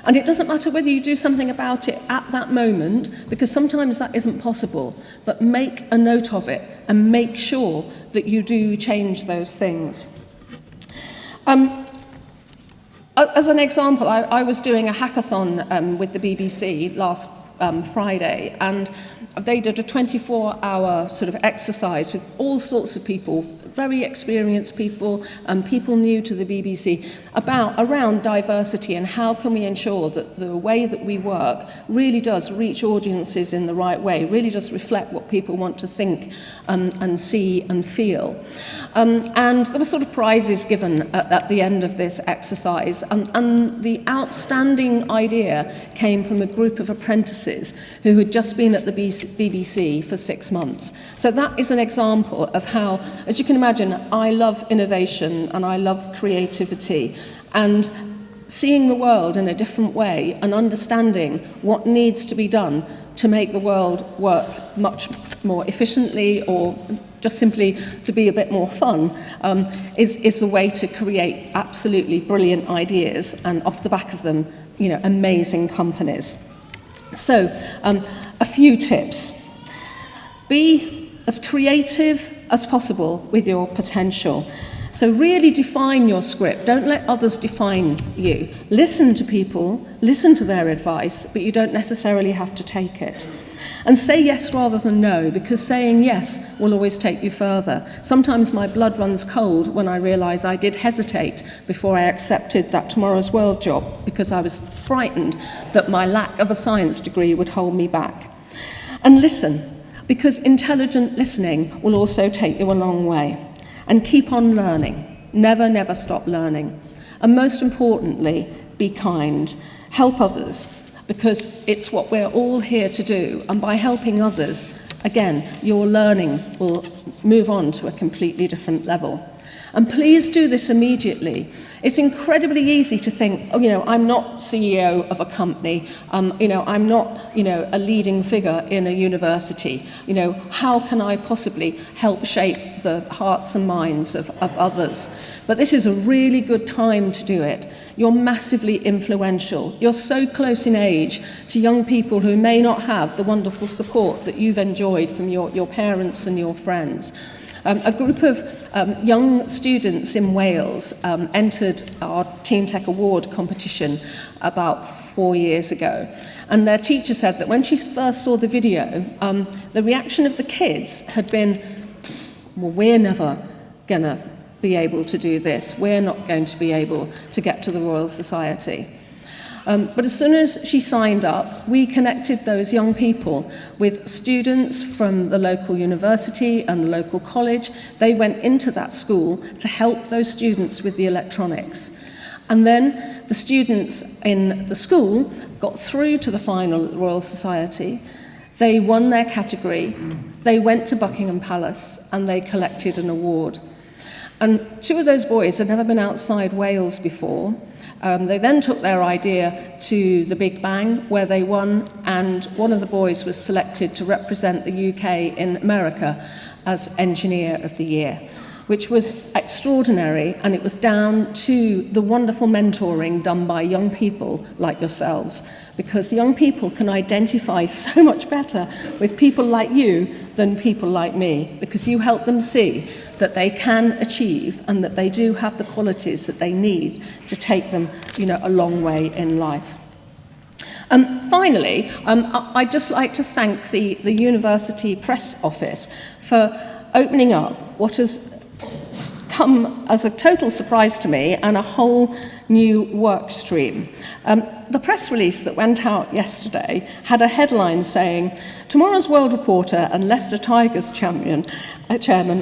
[SPEAKER 7] And it doesn't matter whether you do something about it at that moment, because sometimes that isn't possible, but make a note of it and make sure that you do change those things. As an example, I was doing a hackathon with the BBC last Friday, and they did a 24-hour sort of exercise with all sorts of people, very experienced people and people new to the BBC, around diversity and how can we ensure that the way that we work really does reach audiences in the right way, really does reflect what people want to think and see and feel. And there were sort of prizes given at the end of this exercise, and the outstanding idea came from a group of apprentices who had just been at the BBC for 6 months. So that is an example of how, as you can imagine, I love innovation and I love creativity, and seeing the world in a different way and understanding what needs to be done to make the world work much more efficiently, or just simply to be a bit more fun, is the way to create absolutely brilliant ideas, and off the back of them, amazing companies. So, a few tips. Be as creative as possible with your potential. So really define your script. Don't let others define you. Listen to people, listen to their advice, but you don't necessarily have to take it. And say yes rather than no, because saying yes will always take you further. Sometimes my blood runs cold when I realise I did hesitate before I accepted that Tomorrow's World job, because I was frightened that my lack of a science degree would hold me back. And listen, because intelligent listening will also take you a long way. And keep on learning. Never, never stop learning. And most importantly, be kind. Help others, because it's what we're all here to do. And by helping others, again, your learning will move on to a completely different level. And please do this immediately. It's incredibly easy to think, I'm not CEO of a company, I'm not, a leading figure in a university. How can I possibly help shape the hearts and minds of others? But this is a really good time to do it. You're massively influential. You're so close in age to young people who may not have the wonderful support that you've enjoyed from your parents and your friends. A group of young students in Wales entered our Teen Tech Award competition about 4 years ago. And their teacher said that when she first saw the video, the reaction of the kids had been, well, we're never going to be able to do this. We're not going to be able to get to the Royal Society. But as soon as she signed up, we connected those young people with students from the local university and the local college. They went into that school to help those students with the electronics. And then the students in the school got through to the final Royal Society. They won their category. They went to Buckingham Palace and they collected an award. And 2 of those boys had never been outside Wales before. They then took their idea to the Big Bang, where they won, and one of the boys was selected to represent the UK in America as Engineer of the Year, which was extraordinary, and it was down to the wonderful mentoring done by young people like yourselves, because young people can identify so much better with people like you than people like me, because you help them see that they can achieve and that they do have the qualities that they need to take them, a long way in life. Finally, I'd just like to thank the University Press Office for opening up what has come as a total surprise to me and a whole new work stream. The press release that went out yesterday had a headline saying, "Tomorrow's World Reporter and Leicester Tigers chairman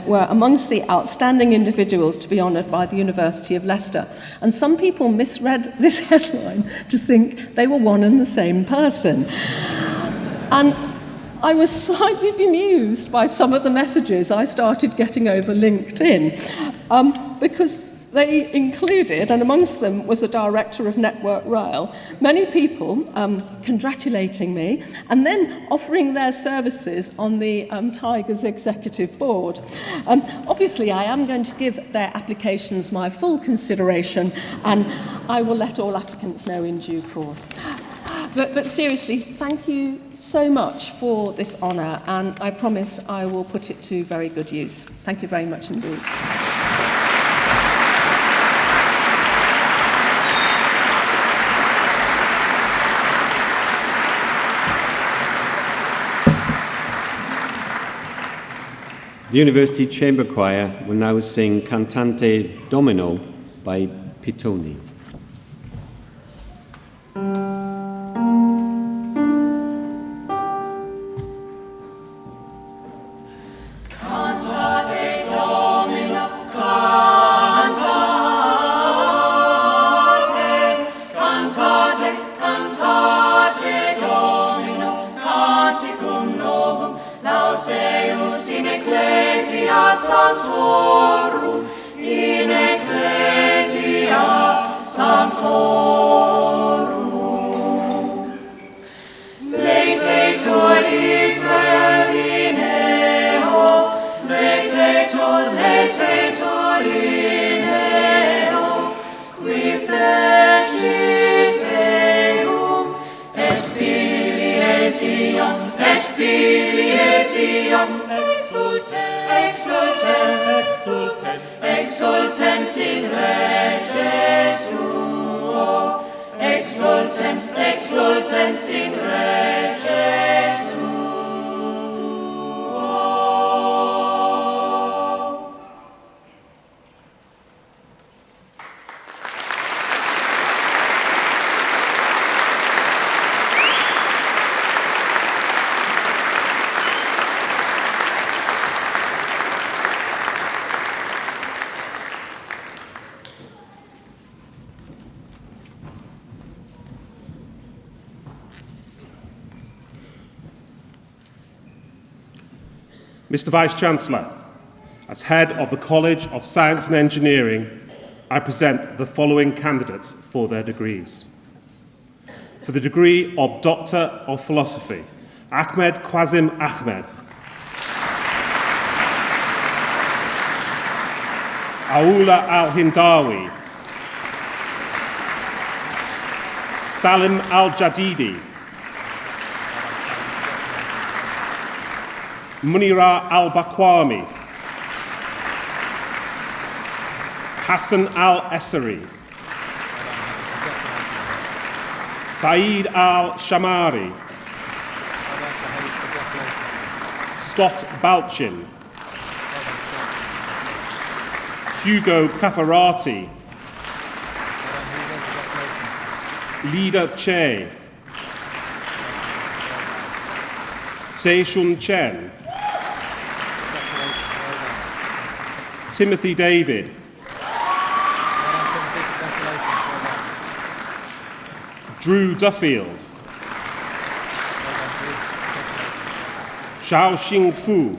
[SPEAKER 7] were amongst the outstanding individuals to be honoured by the University of Leicester." And some people misread this headline to think they were one and the same person. And I was slightly bemused by some of the messages I started getting over LinkedIn, because they included, and amongst them was a director of Network Rail, many people congratulating me and then offering their services on the Tigers Executive Board. Obviously, I am going to give their applications my full consideration, and I will let all applicants know in due course. But seriously, thank you so much for this honour, and I promise I will put it to very good use. Thank you very much indeed.
[SPEAKER 4] The University Chamber Choir will now sing Cantante Domino by Pittoni.
[SPEAKER 8] Sanctorum in ecclesia sanctorum. Laetator Israel in eo, laetator in eo, qui fecit eum, et filiesiam, exultent in rege suo, exultent in rege suo.
[SPEAKER 9] Mr. Vice-Chancellor, as head of the College of Science and Engineering, I present the following candidates for their degrees. For the degree of Doctor of Philosophy, Ahmed Qasim Ahmed. Aoula Al-Hindawi. Salim Al-Jadidi. Munira Al-Bakwami, Hassan Al-Esseri, Saeed Al-Shamari, Scott Balchin, Hugo Caffarati, Lida Che, Se-Shun Chen, Timothy David, Drew Duffield, Xiao Xing Fu,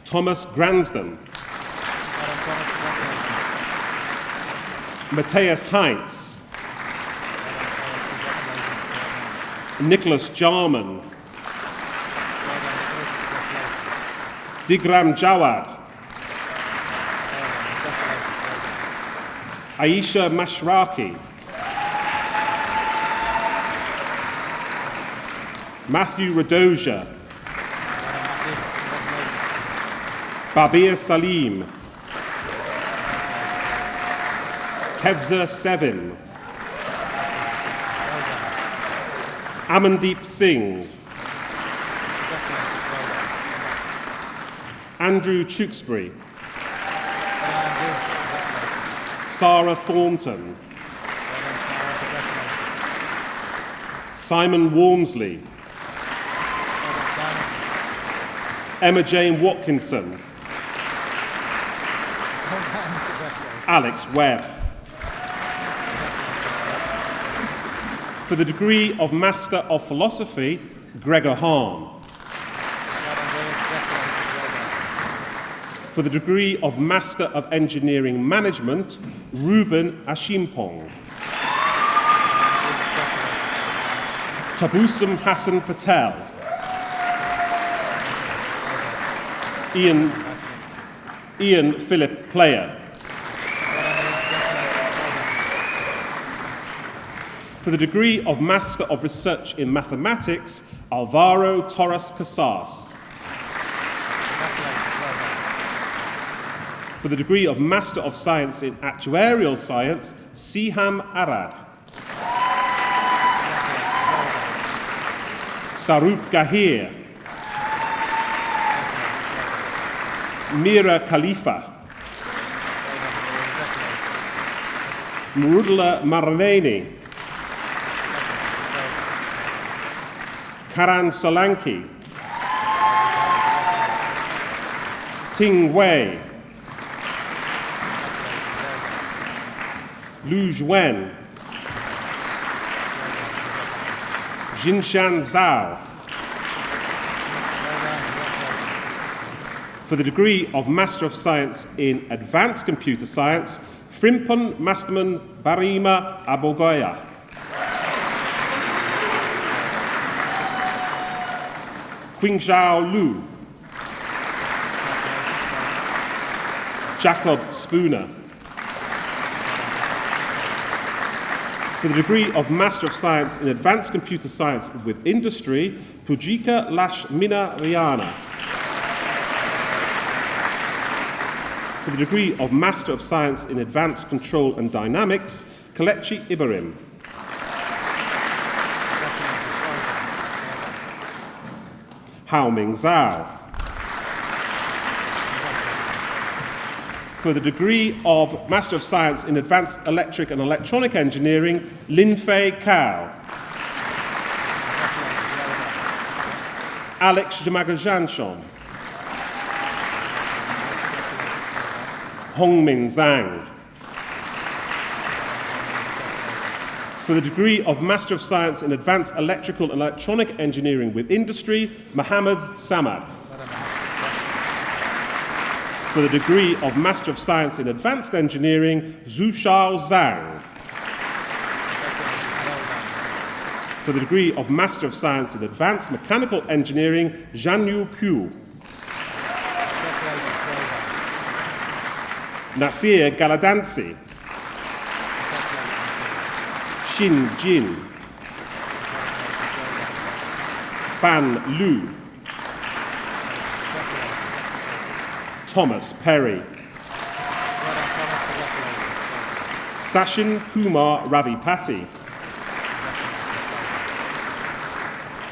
[SPEAKER 9] Thomas Gransden, Matthias Heinz, Nicholas Jarman, Digram Jawad, Aisha Mashraki, Matthew Radoja, Babir Salim, Kevza Sevim, Amandeep Singh, Andrew Tewksbury, Sarah Thornton, Simon Walmsley, Emma Jane Watkinson, Alex Webb. For the degree of Master of Philosophy, Gregor Hahn. For the degree of Master of Engineering Management, Ruben Ashimpong. Tabusum Hassan Patel. Ian Philip Player. For the degree of Master of Research in Mathematics, Alvaro Torres Casas. For the degree of Master of Science in Actuarial Science, Siham Arad. Sarup Gahir. Mira Khalifa. Murudla Maraneni. Karan Solanki, Ting Wei, Lu Zhuan, Jinshan Zhao. For the degree of Master of Science in Advanced Computer Science, Frimpon Masterman Barima Abogoya. Qingzhao Lu, Jacob Spooner. For the degree of Master of Science in Advanced Computer Science with Industry, Pujika Lashmina Riana. For the degree of Master of Science in Advanced Control and Dynamics, Kelechi Ibrahim. Hao Ming Zhao. For the degree of Master of Science in Advanced Electric and Electronic Engineering, Lin Fei Cao. Alex Jamagashanshon. Hongmin Zhang. For the degree of Master of Science in Advanced Electrical and Electronic Engineering with Industry, Mohammed Samad. For the degree of Master of Science in Advanced Engineering, Zushao Zhang. For the degree of Master of Science in Advanced Mechanical Engineering, Zhanyu Qiu. Nasir Galadansi. Xin Jin, Fan Lu, Thomas Perry, Sachin Kumar Ravipati,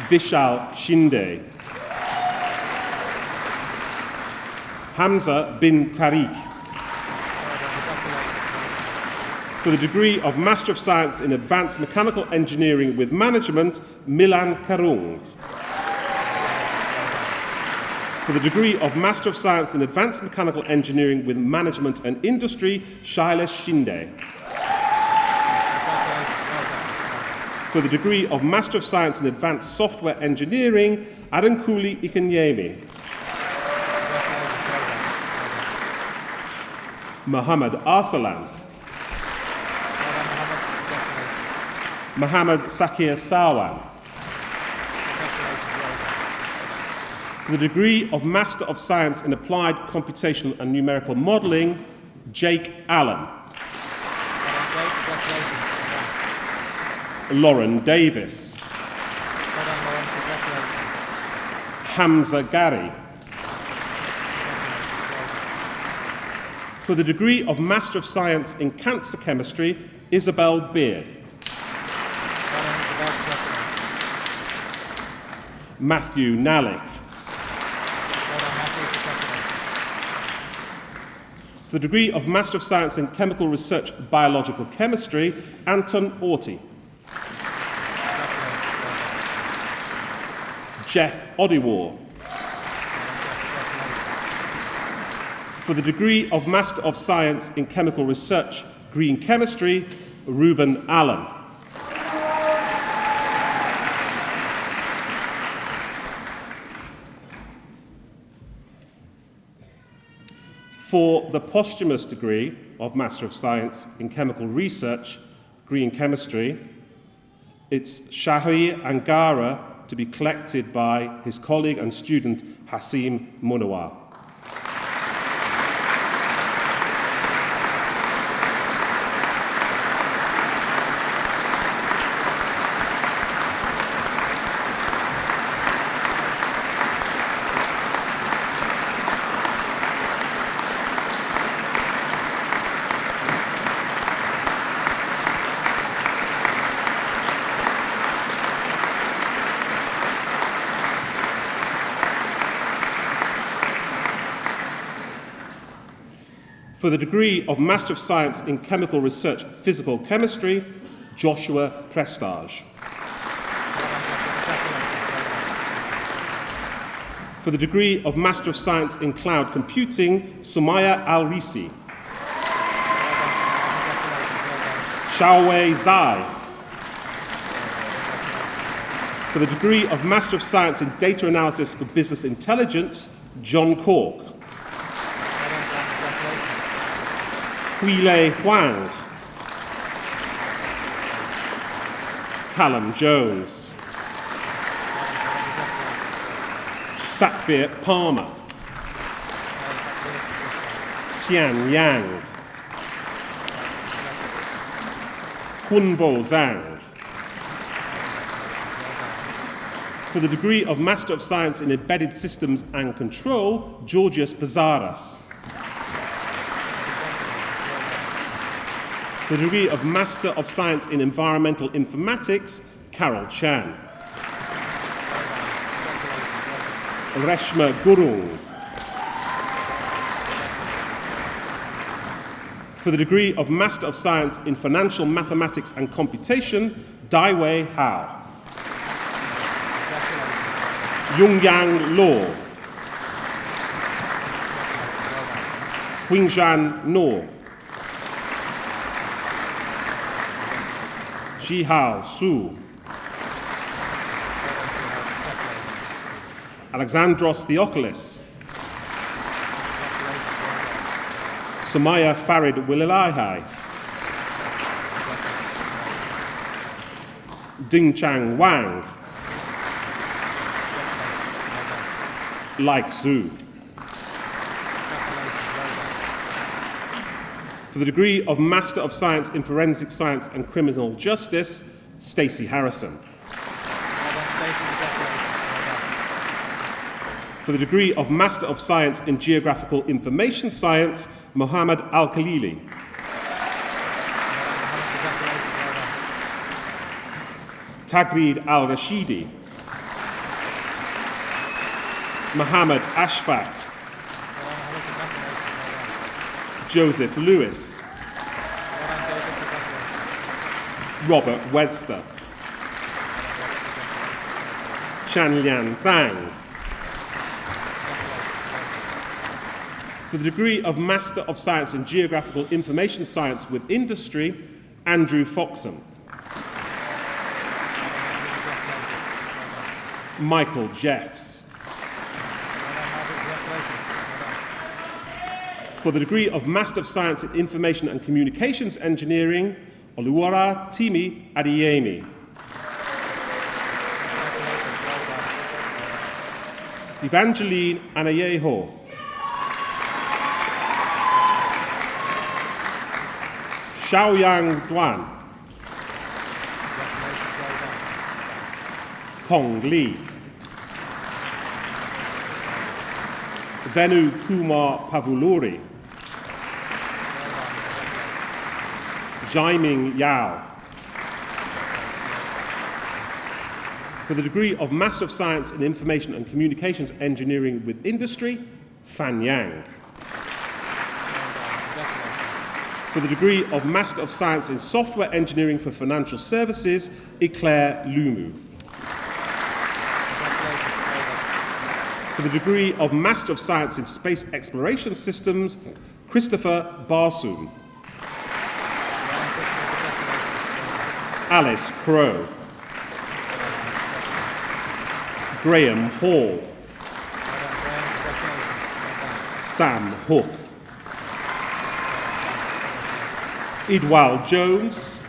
[SPEAKER 9] Vishal Shinde, Hamza bin Tariq. For the degree of Master of Science in Advanced Mechanical Engineering with Management, Milan Karung. For the degree of Master of Science in Advanced Mechanical Engineering with Management and Industry, Shailesh Shinde. For the degree of Master of Science in Advanced Software Engineering, Adankuli Ikanyemi. Muhammad Arsalan. Muhammad Sakir Sawan. For the degree of Master of Science in Applied Computational and Numerical Modelling, Jake Allen. Lauren Davis. Hamza Gari. For the degree of Master of Science in Cancer Chemistry, Isabel Beard. Matthew Nalick. For the degree of Master of Science in Chemical Research Biological Chemistry, Anton Orti. Jeff Odiwar. For the degree of Master of Science in Chemical Research Green Chemistry, Ruben Allen. For the posthumous degree of Master of Science in Chemical Research, Green Chemistry, it's Shahri Angara to be collected by his colleague and student Hasim Munawar. For the degree of Master of Science in Chemical Research Physical Chemistry, Joshua Prestage. For the degree of Master of Science in Cloud Computing, Sumaya Al-Risi. Xiaowei Zai. For the degree of Master of Science in Data Analysis for Business Intelligence, John Cork. Huilei Huang. Callum Jones. Satvir Palmer. Tian Yang. Hunbo Zhang. For the degree of Master of Science in Embedded Systems and Control, Georgios Bazaras. For the degree of Master of Science in Environmental Informatics, Carol Chan. Reshma Gurung. For the degree of Master of Science in Financial Mathematics and Computation, Daiwei Hao. Yungyang Luo. Huingzhan No. Jihao Su. Alexandros Theokolis. Sumaya Farid Wililahai. Dingchang Wang. Like Zhu. For the degree of Master of Science in Forensic Science and Criminal Justice, Stacey Harrison. For the degree of Master of Science in Geographical Information Science, Mohammed Al-Khalili. Tagrid al-Rashidi, Mohammed Ashfaq, Joseph Lewis, Robert Webster, Chanlian Zhang. For the degree of Master of Science in Geographical Information Science with Industry, Andrew Foxham. Michael Jeffs. For the degree of Master of Science in Information and Communications Engineering, Oluwara Timi Adeyemi. Evangeline Anayeho. Xiaoyang Duan. Kong Li. Venu Kumar Pavuluri. Jaiming Yao. For the degree of Master of Science in Information and Communications Engineering with Industry, Fan Yang. For the degree of Master of Science in Software Engineering for Financial Services, Eclair Lumu. For the degree of Master of Science in Space Exploration Systems, Christopher Barsoom. Alice Crow. Graham Hall. Sam Hook. Idwal Jones.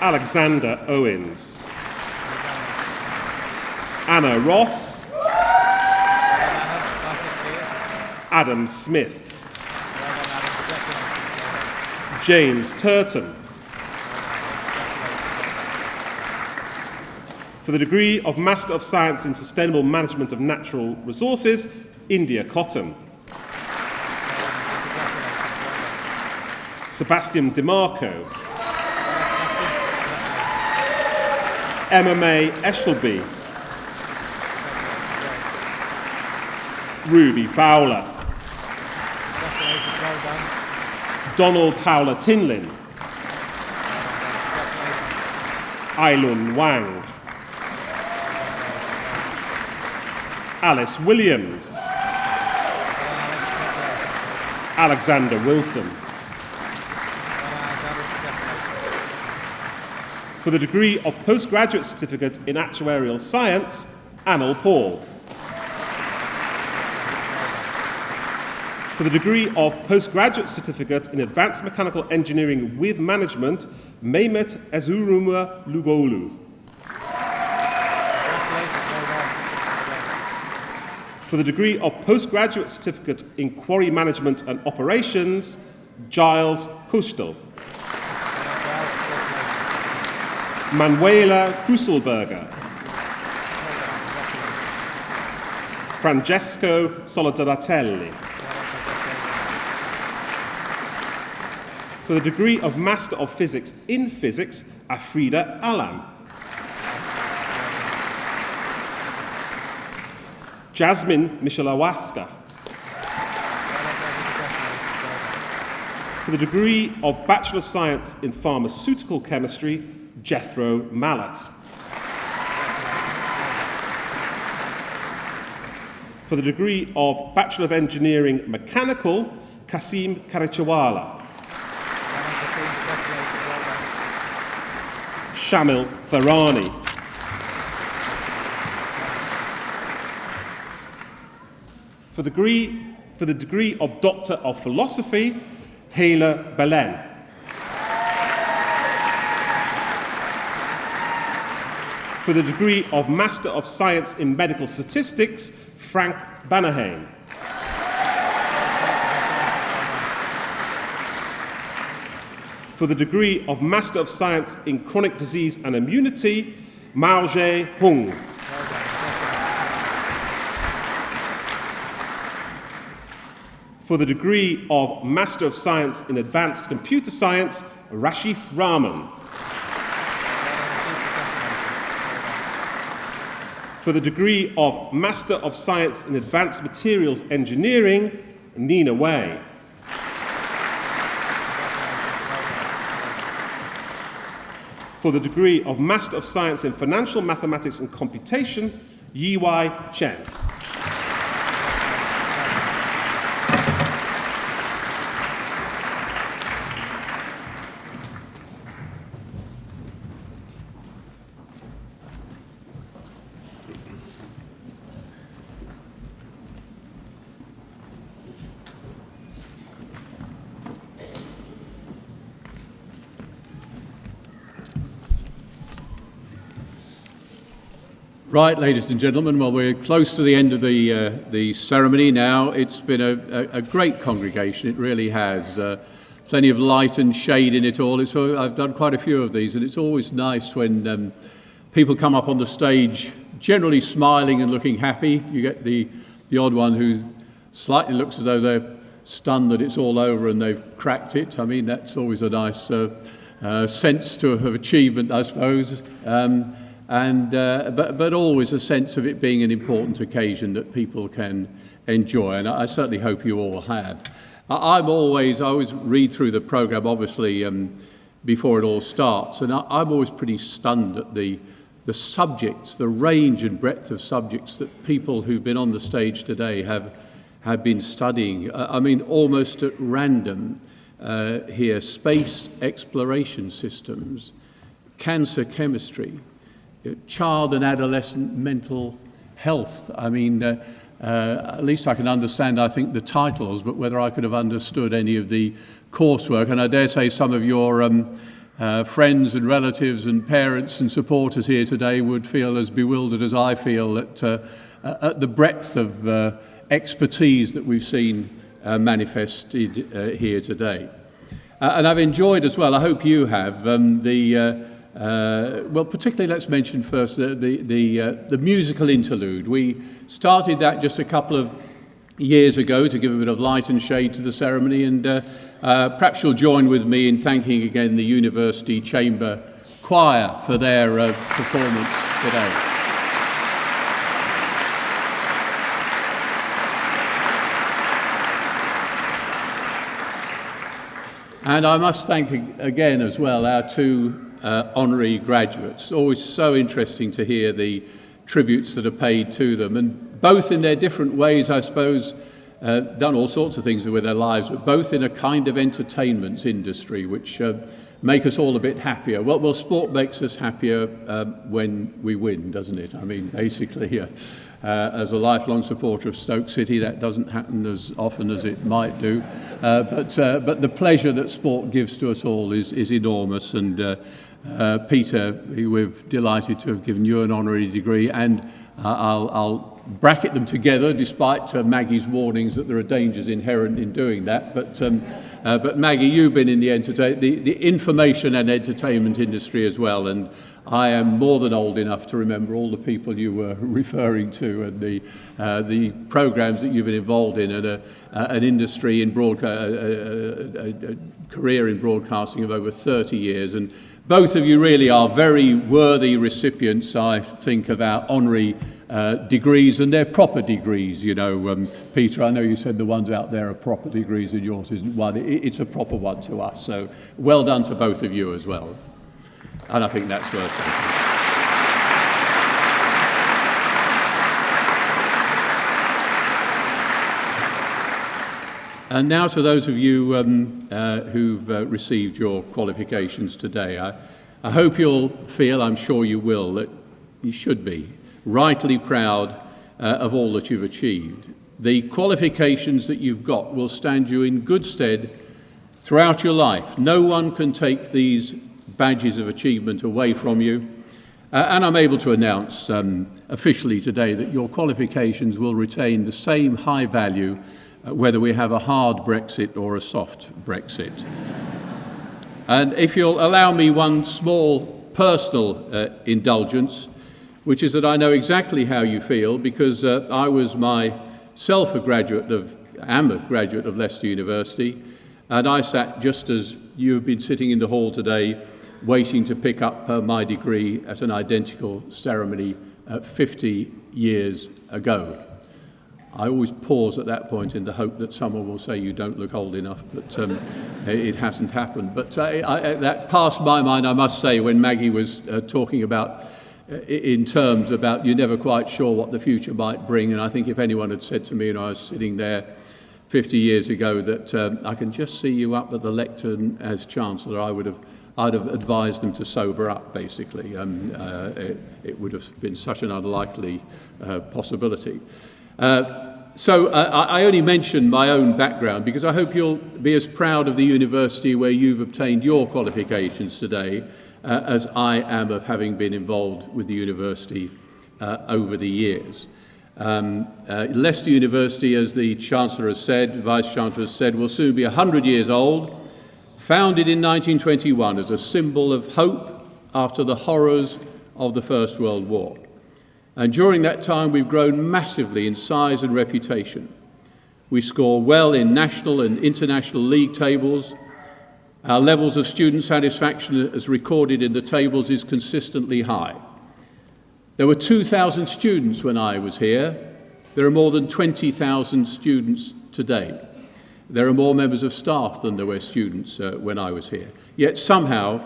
[SPEAKER 9] Alexander Owens. Anna Ross. Adam Smith. James Turton. For the degree of Master of Science in Sustainable Management of Natural Resources, India Cotton. Sebastian DeMarco. Emma May Eshelby. Ruby Fowler. Donald Towler Tinlin. Ailun Wang. Alice Williams. Alexander Wilson. For the degree of Postgraduate Certificate in Actuarial Science, Anil Paul. For the degree of Postgraduate Certificate in Advanced Mechanical Engineering with Management, Mehmet Ezuruma Lugolu. For the degree of Postgraduate Certificate in Quarry Management and Operations, Giles Kustel. Manuela Kuselberger. Francesco Solidaratelli. For the degree of Master of Physics in Physics, Afrida Alam. Jasmine Michelawaska. For the degree of Bachelor of Science in Pharmaceutical Chemistry, Jethro Mallet. For the degree of Bachelor of Engineering Mechanical, Kasim Karachiwala. Shamil Farani. For the degree of Doctor of Philosophy, Hala Belen. For the degree of Master of Science in Medical Statistics, Frank Banaheim. For the degree of Master of Science in Chronic Disease and Immunity, Mao Zhe Hung. For the degree of Master of Science in Advanced Computer Science, Rashif Rahman. For the degree of Master of Science in Advanced Materials Engineering, Nina Way. For the degree of Master of Science in Financial Mathematics and Computation, Yiwai Chen.
[SPEAKER 1] Right, ladies and gentlemen, well, we're close to the end of the ceremony now. It's been a great congregation, it really has. Plenty of light and shade in it all. I've done quite a few of these, and it's always nice when people come up on the stage generally smiling and looking happy. You get the odd one who slightly looks as though they're stunned that it's all over and they've cracked it. I mean, that's always a nice sense of achievement, I suppose. But always a sense of it being an important occasion that people can enjoy, and I certainly hope you all have. I always read through the programme, obviously, before it all starts, and I'm always pretty stunned at the subjects, the range and breadth of subjects that people who've been on the stage today have been studying. I mean, almost at random here, space exploration systems, cancer chemistry, child and adolescent mental health. I mean, at least I can understand, I think, the titles, but whether I could have understood any of the coursework, and I dare say some of your friends and relatives and parents and supporters here today would feel as bewildered as I feel at the breadth of expertise that we've seen manifested here today. And I've enjoyed as well, I hope you have, well, particularly let's mention first the musical interlude. We started that just a couple of years ago to give a bit of light and shade to the ceremony, and perhaps you'll join with me in thanking again the University Chamber Choir for their performance today. And I must thank again as well our two honorary graduates. Always so interesting to hear the tributes that are paid to them, and both in their different ways, I suppose, done all sorts of things with their lives, but both in a kind of entertainment industry which make us all a bit happier. Well, sport makes us happier when we win, doesn't it? I mean, basically, as a lifelong supporter of Stoke City, that doesn't happen as often as it might do, but the pleasure that sport gives to us all is enormous, and Peter, we're delighted to have given you an honorary degree, and I'll bracket them together despite Maggie's warnings that there are dangers inherent in doing that. But Maggie, you've been in the information and entertainment industry as well, and I am more than old enough to remember all the people you were referring to and the programs that you've been involved in, and an industry in a career in broadcasting of over 30 years. And both of you really are very worthy recipients, I think, of our honorary degrees, and they're proper degrees, you know. Peter, I know you said the ones out there are proper degrees and yours isn't one. It's a proper one to us, so well done to both of you as well. And I think that's worth saying. And now to those of you who've received your qualifications today, I hope you'll feel, I'm sure you will, that you should be rightly proud of all that you've achieved. The qualifications that you've got will stand you in good stead throughout your life. No one can take these badges of achievement away from you. And I'm able to announce officially today that your qualifications will retain the same high value whether we have a hard Brexit or a soft Brexit. And if you'll allow me one small personal indulgence, which is that I know exactly how you feel, because I was myself am a graduate of Leicester University, and I sat just as you've been sitting in the hall today, waiting to pick up my degree at an identical ceremony 50 years ago. I always pause at that point in the hope that someone will say you don't look old enough, but it hasn't happened. But that passed my mind, I must say, when Maggie was talking about, in terms about you're never quite sure what the future might bring. And I think if anyone had said to me when I was sitting there 50 years ago that I can just see you up at the lectern as Chancellor, I'd have advised them to sober up, basically. It would have been such an unlikely possibility. So I only mention my own background because I hope you'll be as proud of the university where you've obtained your qualifications today as I am of having been involved with the university over the years. Leicester University, as the Chancellor has said, Vice Chancellor has said, will soon be 100 years old, founded in 1921 as a symbol of hope after the horrors of the First World War. And during that time, we've grown massively in size and reputation. We score well in national and international league tables. Our levels of student satisfaction, as recorded in the tables, is consistently high. There were 2,000 students when I was here. There are more than 20,000 students today. There are more members of staff than there were students when I was here. Yet somehow,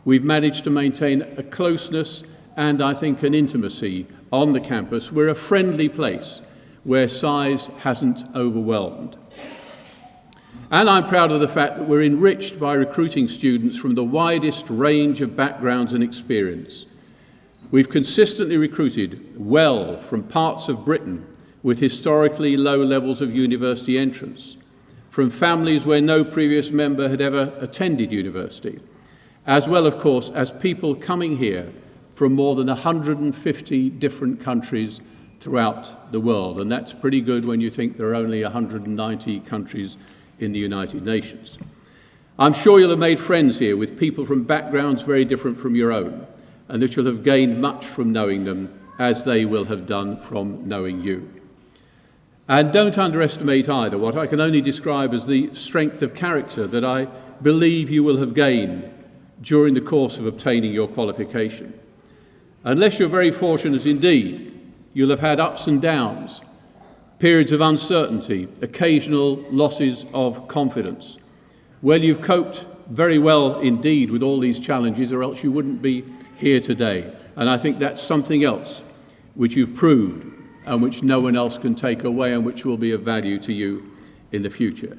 [SPEAKER 1] we've managed to maintain a closeness and, I think, an intimacy on the campus. We're a friendly place where size hasn't overwhelmed. And I'm proud of the fact that we're enriched by recruiting students from the widest range of backgrounds and experience. We've consistently recruited well from parts of Britain with historically low levels of university entrance, from families where no previous member had ever attended university, as well, of course, as people coming here from more than 150 different countries throughout the world. And that's pretty good when you think there are only 190 countries in the United Nations. I'm sure you'll have made friends here with people from backgrounds very different from your own, and that you'll have gained much from knowing them, as they will have done from knowing you. And don't underestimate either what I can only describe as the strength of character that I believe you will have gained during the course of obtaining your qualification. Unless you're very fortunate indeed, you'll have had ups and downs, periods of uncertainty, occasional losses of confidence. Well, you've coped very well indeed with all these challenges, or else you wouldn't be here today. And I think that's something else which you've proved and which no one else can take away and which will be of value to you in the future.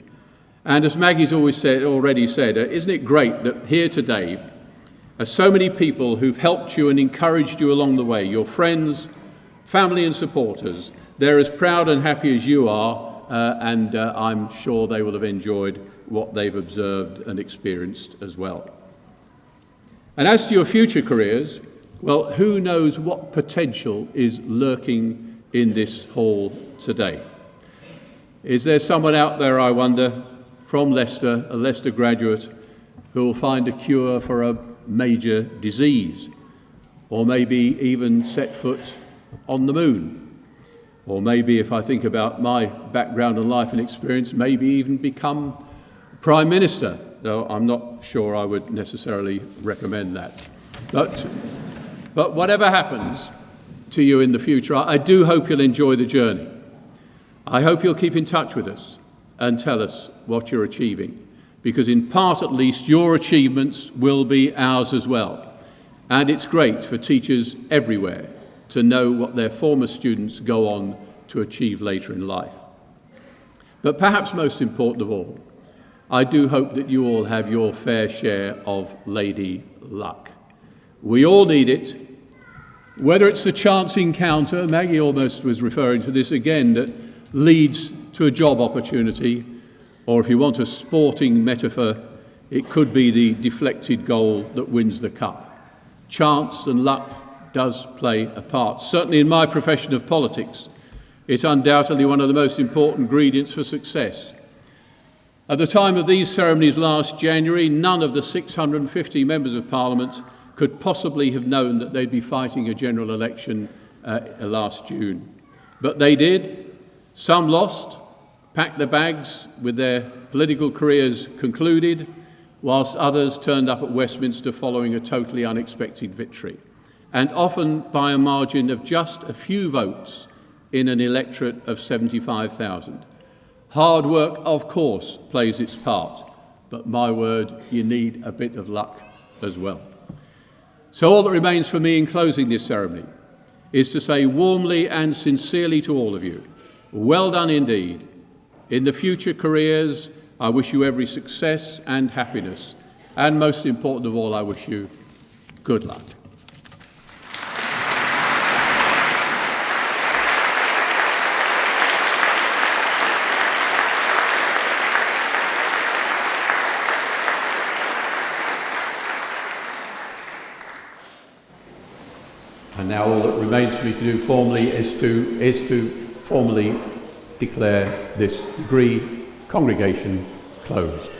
[SPEAKER 1] And as Maggie's already said, isn't it great that here today are so many people who've helped you and encouraged you along the way, your friends, family and supporters. They're as proud and happy as you are, and I'm sure they will have enjoyed what they've observed and experienced as well. And as to your future careers, well, who knows what potential is lurking in this hall today? Is there someone out there, I wonder, from Leicester, a Leicester graduate, who will find a cure for a major disease, or maybe even set foot on the moon, or maybe, if I think about my background and life and experience, maybe even become Prime Minister, though I'm not sure I would necessarily recommend that. But whatever happens to you in the future, I do hope you'll enjoy the journey. I hope you'll keep in touch with us and tell us what you're achieving, because in part at least your achievements will be ours as well. And it's great for teachers everywhere to know what their former students go on to achieve later in life. But perhaps most important of all, I do hope that you all have your fair share of lady luck. We all need it, whether it's the chance encounter, Maggie almost was referring to this again, that leads to a job opportunity, or if you want a sporting metaphor, it could be the deflected goal that wins the cup. Chance and luck does play a part. Certainly in my profession of politics, it's undoubtedly one of the most important ingredients for success. At the time of these ceremonies last January, none of the 650 members of Parliament could possibly have known that they'd be fighting a general election last June. But they did. Some lost, packed their bags with their political careers concluded, whilst others turned up at Westminster following a totally unexpected victory. and often by a margin of just a few votes in an electorate of 75,000. Hard work, of course, plays its part, but my word, you need a bit of luck as well. So all that remains for me in closing this ceremony is to say warmly and sincerely to all of you, well done indeed. In the future careers, I wish you every success and happiness, and most important of all, I wish you good luck. And now all that remains for me to do formally is to formally declare this degree congregation closed.